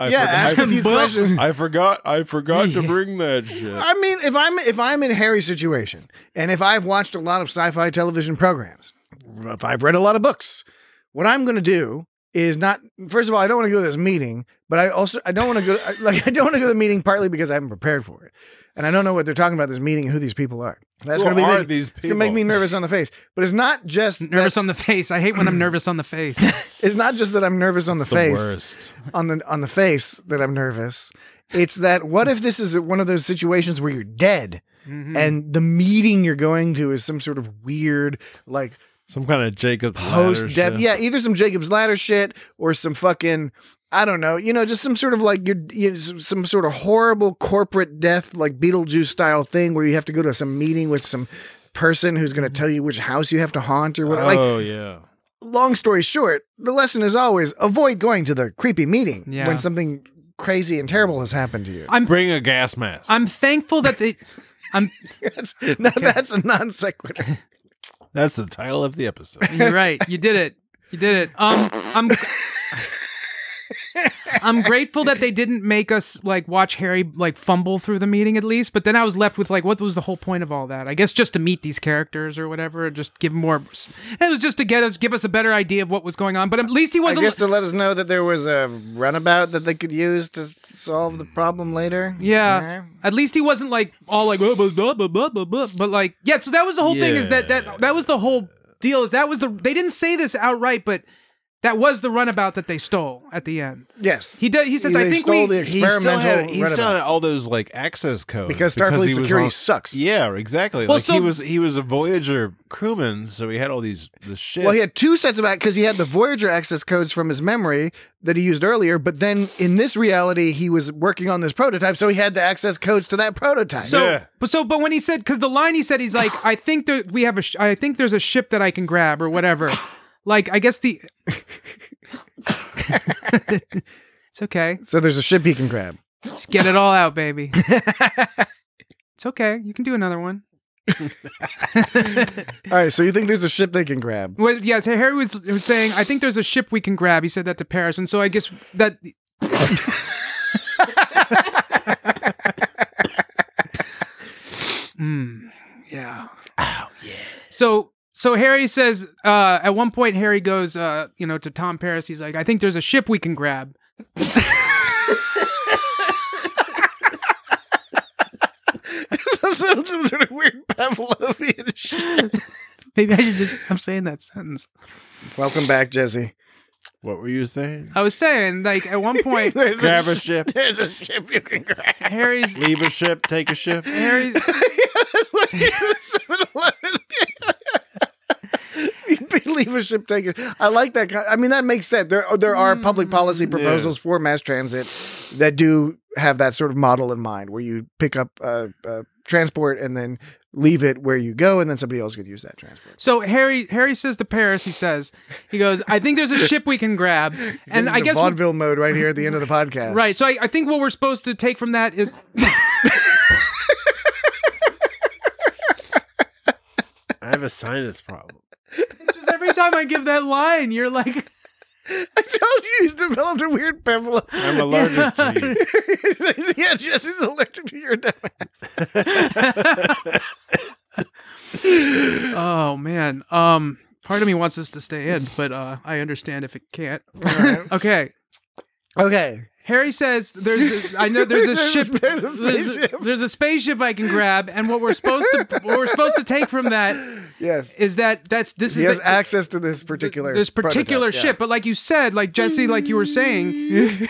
ask a few questions. I forgot to bring that shit. I mean, if I'm in Harry's situation, and if I've watched a lot of sci-fi television programs, if I've read a lot of books, what I'm going to do is not. First of all, I don't want to go to this meeting, but I don't want to go. I don't want to go to the meeting partly because I haven't prepared for it, and I don't know what they're talking about this meeting and who these people are. That's going to make me nervous on the face. But it's not just nervous on the face. I hate when I'm nervous on the face. It's not just that I'm nervous on the face. Worst. On the face that I'm nervous. It's that what if this is one of those situations where you're dead and the meeting you're going to is some sort of weird like some kind of Jacob's post-death. Ladder shit. Yeah, either some Jacob's Ladder shit or some fucking, I don't know, just some sort of like some sort of horrible corporate death, like Beetlejuice style thing where you have to go to some meeting with some person who's going to tell you which house you have to haunt or whatever. Oh, yeah. Long story short, the lesson is always avoid going to the creepy meeting when something crazy and terrible has happened to you. Bring a gas mask. I'm thankful that they... That's a non sequitur. That's the title of the episode. You're right. You did it. I'm grateful that they didn't make us like watch Harry like fumble through the meeting at least. But then I was left with like, what was the whole point of all that? I guess just to meet these characters or whatever, just give more. It was just to give us a better idea of what was going on. But at least he wasn't. I guess to let us know that there was a runabout that they could use to solve the problem later. Yeah. At least he wasn't like all like blah, blah, blah, blah, blah, blah. But like so that was the whole thing. Is that was the whole deal. Is that was they didn't say this outright, but. That was the runabout that they stole at the end. Yes. He says, I think stole the experimental he still had all those like access codes. Because Starfleet security sucks. Yeah, exactly. Well, like he was a Voyager crewman, so he had all this shit. Well, he had two sets of because he had the Voyager access codes from his memory that he used earlier, but then in this reality, he was working on this prototype, so he had the access codes to that prototype. But when he said, because the line he said, he's like, I think there's a ship that I can grab or whatever. Like, I guess it's okay. So there's a ship he can grab. Just get it all out, baby. It's okay. You can do another one. All right. So you think there's a ship they can grab? Well, yeah. So Harry was saying, I think there's a ship we can grab. He said that to Paris. And so I guess that... Yeah. Oh, yeah. So Harry says, at one point, Harry goes, to Tom Paris. He's like, I think there's a ship we can grab. Some sort of weird Pavlovian shit. Maybe I should I'm saying that sentence. Welcome back, Jesse. What were you saying? I was saying, like, at one point... grab a ship. There's a ship you can grab. Harry's... Leave a ship, take a ship. Harry's... Leave a ship, take it. I like that. I mean, that makes sense. There are public policy proposals for mass transit that do have that sort of model in mind, where you pick up transport and then leave it where you go, and then somebody else could use that transport. So Harry says to Paris, he goes, I think there's a ship we can grab. And I guess vaudeville mode right here at the end of the podcast. Right. So I think what we're supposed to take from that is I have a sinus problem. It's just every time I give that line, you're like... I told you he's developed a weird Pavlov. I'm allergic to you. Yeah, Jesse's allergic to your Oh, man. Part of me wants us to stay in, but I understand if it can't. Right. Okay. Harry says I know there's a ship. There's a spaceship. There's a spaceship I can grab, and what we're supposed to take from that is that he has access to this particular prototype, ship. But like you said, like Jesse, like you were saying,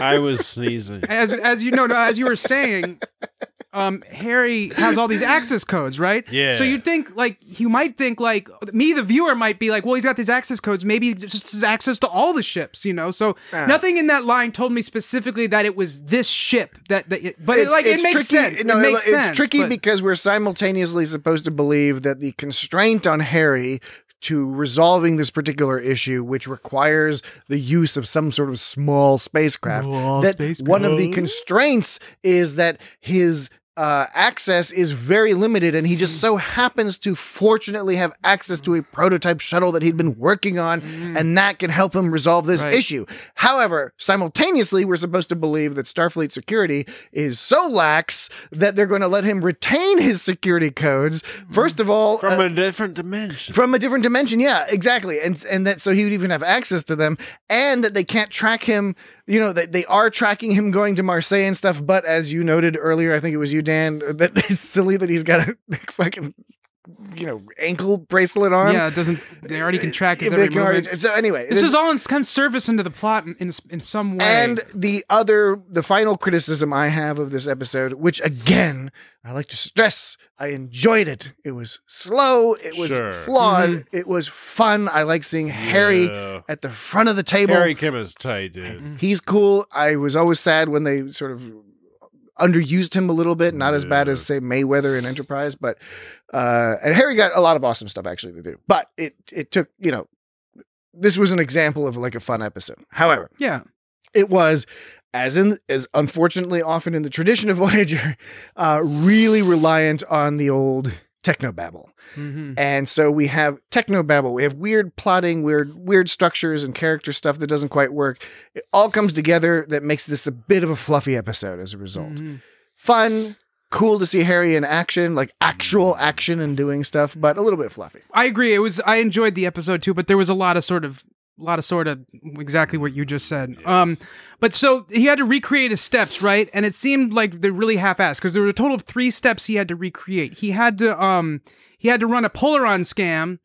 I was sneezing. As you know, as you were saying. Harry has all these access codes, right? Yeah. So you'd think, like, you might think, like, me, the viewer, might be like, well, he's got these access codes. Maybe just has access to all the ships, you know? So nothing in that line told me specifically that it was this ship. But it makes sense. No, It's tricky because we're simultaneously supposed to believe that the constraint on Harry to resolving this particular issue, which requires the use of some sort of small spacecraft, one of the constraints is that his access is very limited, and he just so happens to fortunately have access to a prototype shuttle that he'd been working on, and that can help him resolve this issue. However, simultaneously, we're supposed to believe that Starfleet security is so lax that they're going to let him retain his security codes. First of all, from a different dimension. From a different dimension, yeah, exactly. And that so he would even have access to them, and that they can't track him. You know, they are tracking him going to Marseille and stuff, but as you noted earlier, I think it was you, Dan, that it's silly that he's got a fucking, ankle bracelet on. Yeah, they already can track his every movement. So anyway, this is all in kind of service into the plot in some way. And the final criticism I have of this episode, which again, I like to stress, I enjoyed it. It was slow. It was flawed. It was fun. I like seeing Harry at the front of the table. Harry Kim is tight, dude. He's cool. I was always sad when they sort of underused him a little bit. Not as bad as, say, Mayweather in Enterprise, but and Harry got a lot of awesome stuff actually to do. But it took, this was an example of like a fun episode. However, it was, as unfortunately often in the tradition of Voyager, really reliant on the old technobabble. And so we have technobabble. We have weird plotting, weird structures and character stuff that doesn't quite work. It all comes together that makes this a bit of a fluffy episode as a result. Fun, cool to see Harry in action, like actual action and doing stuff, but a little bit fluffy. I agree. I enjoyed the episode too, but there was a lot of sort of exactly what you just said. But so he had to recreate his steps, right? And it seemed like they're really half-assed because there were a total of 3 steps he had to recreate. He had to run a Polaron scan,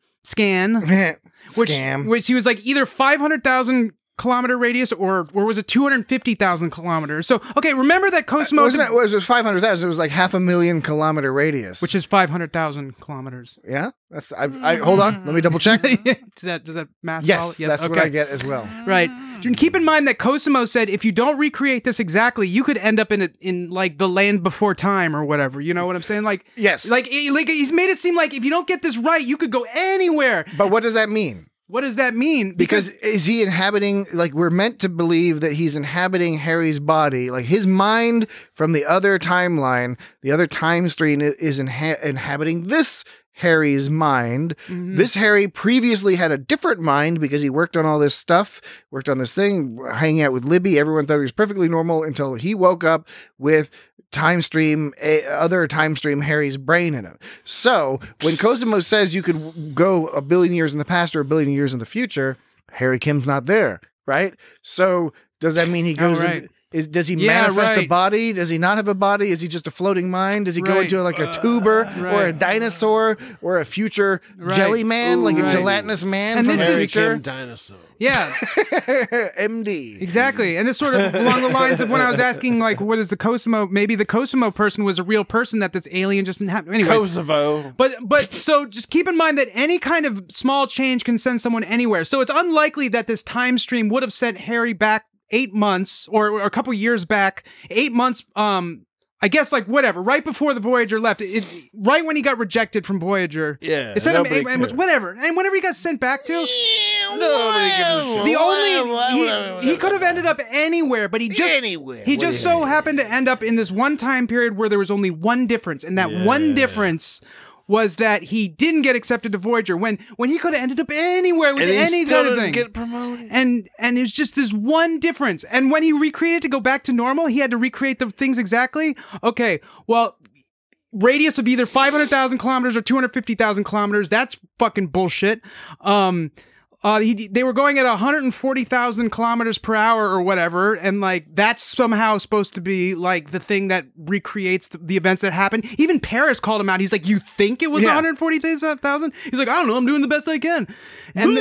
which he was like either 500,000 kilometer radius or was it 250,000 kilometers? So okay, remember that Cosmo it was 500,000. It was like 500,000 kilometer radius, which is 500,000 kilometers. Yeah, that's I hold on. Let me double check. Does that math? Yes, that's what I get as well. Right. Keep in mind that Cosmo said if you don't recreate this exactly, you could end up in like the land before time or whatever. You know what I'm saying? Like yes, like he's made it seem like if you don't get this right, you could go anywhere. But what does that mean? What does that mean? Because is he inhabiting, like we're meant to believe that he's inhabiting Harry's body, like his mind from the other timeline, the other time stream is inhabiting this Harry's mind. This Harry previously had a different mind because he worked on all this stuff, worked on this thing, hanging out with Libby. Everyone thought he was perfectly normal until he woke up with other time stream Harry's brain in him. So when Cosimo says you could go 1 billion years in the past or 1 billion years in the future, Harry Kim's not there, right? So does that mean he goes into... Does he manifest a body? Does he not have a body? Is he just a floating mind? Does he go into like a tuber or a dinosaur or a future jelly man, like a gelatinous man and from the future? Kim dinosaur. Yeah. MD. Exactly. And this sort of along the lines of when I was asking, like, what is the Cosimo? Maybe the Cosimo person was a real person that this alien just didn't have. Anyways, Kosovo. But so just keep in mind that any kind of small change can send someone anywhere. So it's unlikely that this time stream would have sent Harry back 8 months or a couple years back, 8 months, I guess like whatever, right before the Voyager left, right when he got rejected from Voyager. Yeah. It sent him whatever. And whenever he got sent back to, nobody gives a shit. He could have ended up anywhere, but he just so happened to end up in this one time period where there was only one difference. And that one difference was that he didn't get accepted to Voyager when he could have ended up anywhere with any kind of thing. Get promoted. And it's just this one difference. And when he recreated to go back to normal, he had to recreate the things exactly. Okay, well, radius of either 500,000 kilometers or 250,000 kilometers. That's fucking bullshit. they were going at 140,000 kilometers per hour or whatever, and like that's somehow supposed to be like the thing that recreates the events that happened. Even Paris called him out. He's like, "You think it was 140,000?" He's like, "I don't know. I'm doing the best I can." And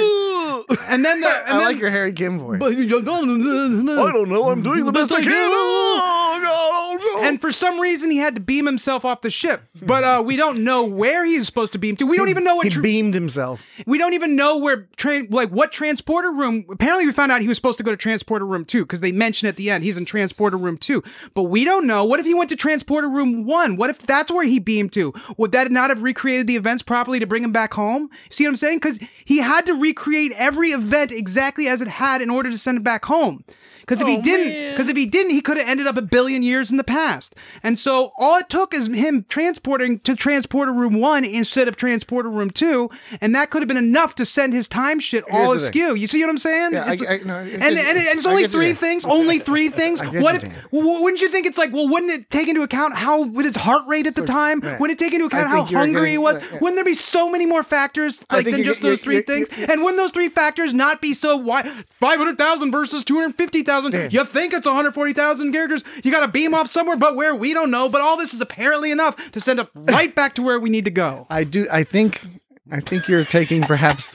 then I like your Harry Kim voice. I don't know. I'm doing the best I can. Oh God! And for some reason, he had to beam himself off the ship, but we don't know where he's supposed to beam to. We don't even know what he beamed himself. We don't even know where what transporter room. Apparently, we found out he was supposed to go to transporter room 2 because they mention at the end he's in transporter room 2. But we don't know. What if he went to transporter room 1? What if that's where he beamed to? Would that not have recreated the events properly to bring him back home? See what I'm saying? Because he had to recreate every event exactly as it had in order to send it back home. Because if he didn't, he could have ended up a billion years in the past. And so all it took is him transporting to transporter room 1 instead of transporter room 2, and that could have been enough to send his time shit all askew. You see what I'm saying? Yeah, and it's only 3 things. Only 3 things. Wouldn't you think it's like, well, wouldn't it take into account how with his heart rate at the time? Right. Wouldn't it take into account how hungry he was? Wouldn't there be so many more factors than just those 3 things? And wouldn't those 3 factors not be so wide? 500,000 versus 250,000. You think it's 140,000 characters? You got to beam off somewhere, but where we don't know. But all this is apparently enough to send us right back to where we need to go. I think you're taking perhaps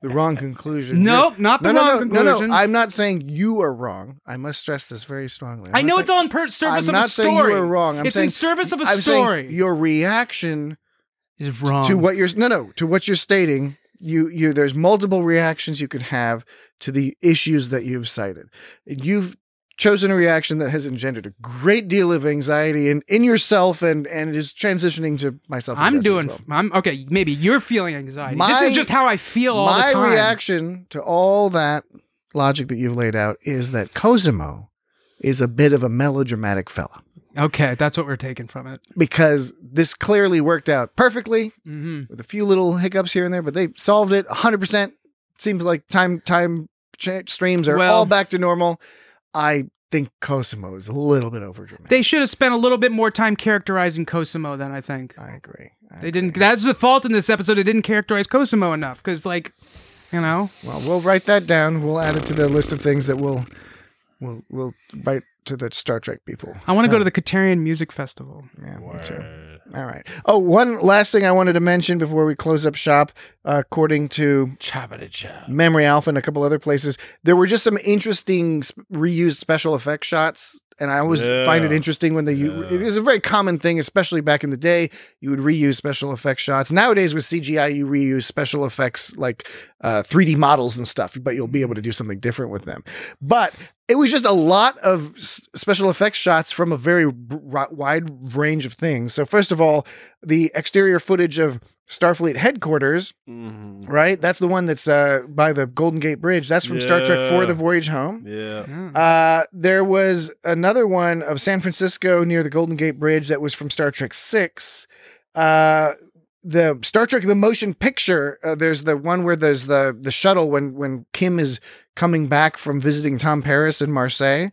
the wrong conclusion. Nope, not the wrong conclusion. No, I'm not saying you are wrong. I must stress this very strongly. I know it's on service of a story. I'm not saying you are wrong. It's in service of a story. Your reaction is wrong to what you're stating. There's multiple reactions you could have to the issues that you've cited. You've chosen a reaction that has engendered a great deal of anxiety in yourself and it is transitioning to myself. I'm okay. Maybe you're feeling anxiety. This is just how I feel all the time. My reaction to all that logic that you've laid out is that Cosimo is a bit of a melodramatic fella. Okay, that's what we're taking from it. Because this clearly worked out perfectly with a few little hiccups here and there, but they solved it 100%. Seems like time streams are all back to normal. I think Cosimo is a little bit overdramatic. They should have spent a little bit more time characterizing Cosimo then, I think. I agree. They didn't. That's the fault in this episode. They didn't characterize Cosimo enough because, like, you know. Well, we'll write that down. We'll add it to the list of things that we'll write to the Star Trek people. I want to go to the Katarian Music Festival. Yeah, me too. All right. Oh, one last thing I wanted to mention before we close up shop. According to Memory Alpha and a couple other places, there were just some interesting reused special effects shots. And I always find it interesting when it is a very common thing, especially back in the day. You would reuse special effects shots. Nowadays with CGI, you reuse special effects like 3D models and stuff, but you'll be able to do something different with them. But it was just a lot of special effects shots from a very wide range of things. So first of all, the exterior footage of Starfleet headquarters, right? That's the one that's by the Golden Gate Bridge. That's from Star Trek IV, The Voyage Home. There was another one of San Francisco near the Golden Gate Bridge that was from Star Trek VI. The Star Trek The Motion Picture, there's the one where there's the shuttle when Kim is coming back from visiting Tom Paris in Marseille.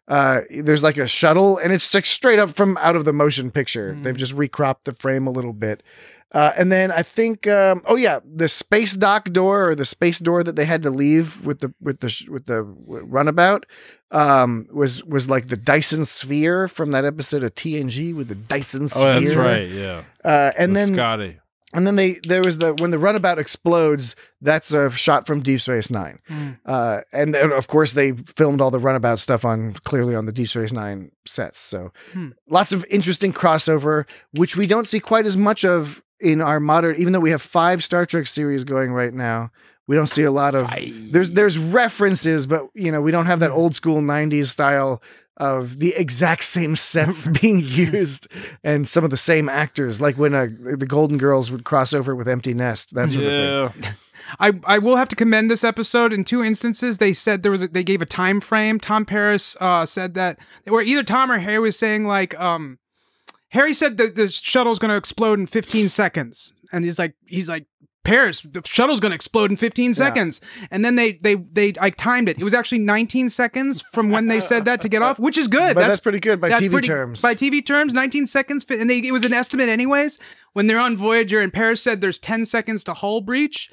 There's like a shuttle, and it's like straight up from out of the motion picture. They've just recropped the frame a little bit. And then I think, the space dock door or the space door that they had to leave with the runabout was like the Dyson sphere from that episode of TNG with the Dyson sphere. Oh, that's right. Yeah. And then Scotty. And then there was when the runabout explodes, that's a shot from Deep Space Nine. And then, of course, they filmed all the runabout stuff clearly on the Deep Space Nine sets. So lots of interesting crossover, which we don't see quite as much of in our modern, even though we have 5 Star Trek series going right now. We don't see a lot of, there's references, but we don't have that old school 90s style of the exact same sets being used and some of the same actors, like when the Golden Girls would cross over with Empty Nest, that sort of thing. I will have to commend this episode. In 2 instances, they said they gave a time frame. Tom Paris said that, where either Tom or Harry was saying like, Harry said that the shuttle's going to explode in 15 seconds, and he's like, Paris, the shuttle's going to explode in 15 seconds. And then I timed it. It was actually 19 seconds from when they said that to get off, which is good. But that's pretty good by TV terms. By TV terms, 19 seconds. And it was an estimate anyways. When they're on Voyager and Paris said there's 10 seconds to hull breach.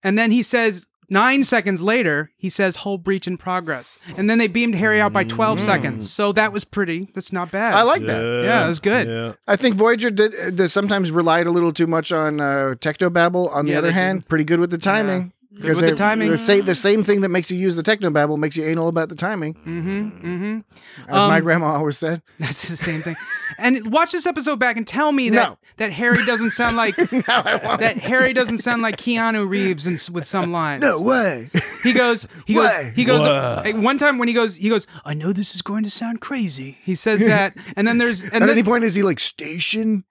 And then he says 9 seconds later, he says hull breach in progress. And then they beamed Harry out by 12 seconds. So that's not bad. I like that. Yeah, it was good. Yeah. I think Voyager did sometimes relied a little too much on technobabble. On the other hand, pretty good with the timing. Because with the timing. The same thing that makes you use the technobabble makes you anal about the timing. As my grandma always said. That's the same thing. And watch this episode back and tell me that Harry doesn't sound like Harry doesn't sound like Keanu Reeves with some lines. No way. He goes. One time when he goes, I know this is going to sound crazy. He says that, and then at any point is he like station?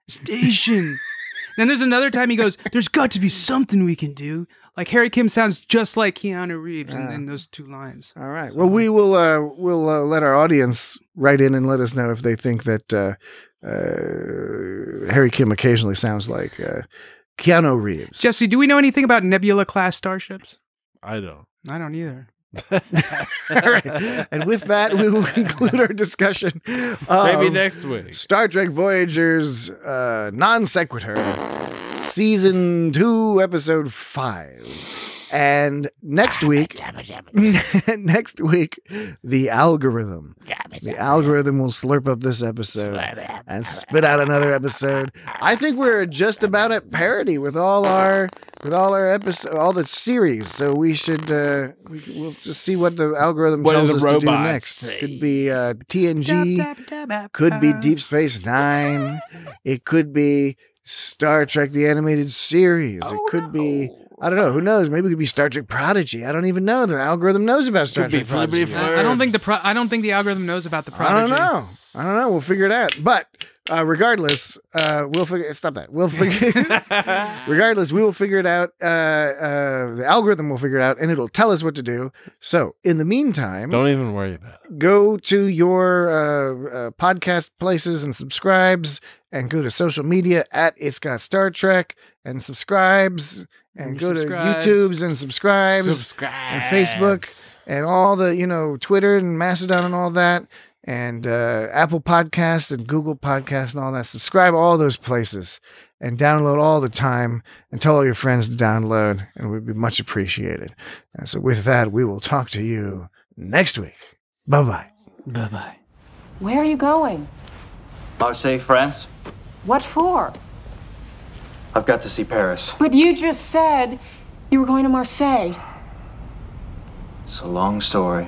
Then there's another time he goes, there's got to be something we can do. Like Harry Kim sounds just like Keanu Reeves in those two lines. All right. Well, we will we'll let our audience write in and let us know if they think that Harry Kim occasionally sounds like Keanu Reeves. Jesse, do we know anything about Nebula class starships? I don't either. All right. And with that, we will conclude our discussion. Maybe next week. Star Trek Voyager's Non Sequitur, Season 2, Episode 5. And next week, the algorithm. The algorithm will slurp up this episode and spit out another episode. I think we're just about at parity with all our episodes, all the series. So we should we'll just see what the algorithm tells us to do next. It could be TNG, could be Deep Space Nine, it could be Star Trek the Animated Series, it could be. I don't know. Who knows? Maybe it could be Star Trek Prodigy. I don't even know. The algorithm knows about Star Trek Prodigy. I don't think the algorithm knows about the Prodigy. I don't know. We'll figure it out. But regardless, we'll figure. Stop that. We'll figure. Regardless, we will figure it out. The algorithm will figure it out, and it'll tell us what to do. So, in the meantime, don't even worry about it. Go to your podcast places and subscribes, and go to social media at It's Got Star Trek and subscribes. And go to YouTubes and subscribe. And Facebook and all the, Twitter and Mastodon and all that. And Apple Podcasts and Google Podcasts and all that. Subscribe all those places and download all the time and tell all your friends to download. And it would be much appreciated. And so with that, we will talk to you next week. Bye-bye. Bye-bye. Where are you going? Marseille, France. What for? I've got to see Paris. But you just said you were going to Marseille. It's a long story.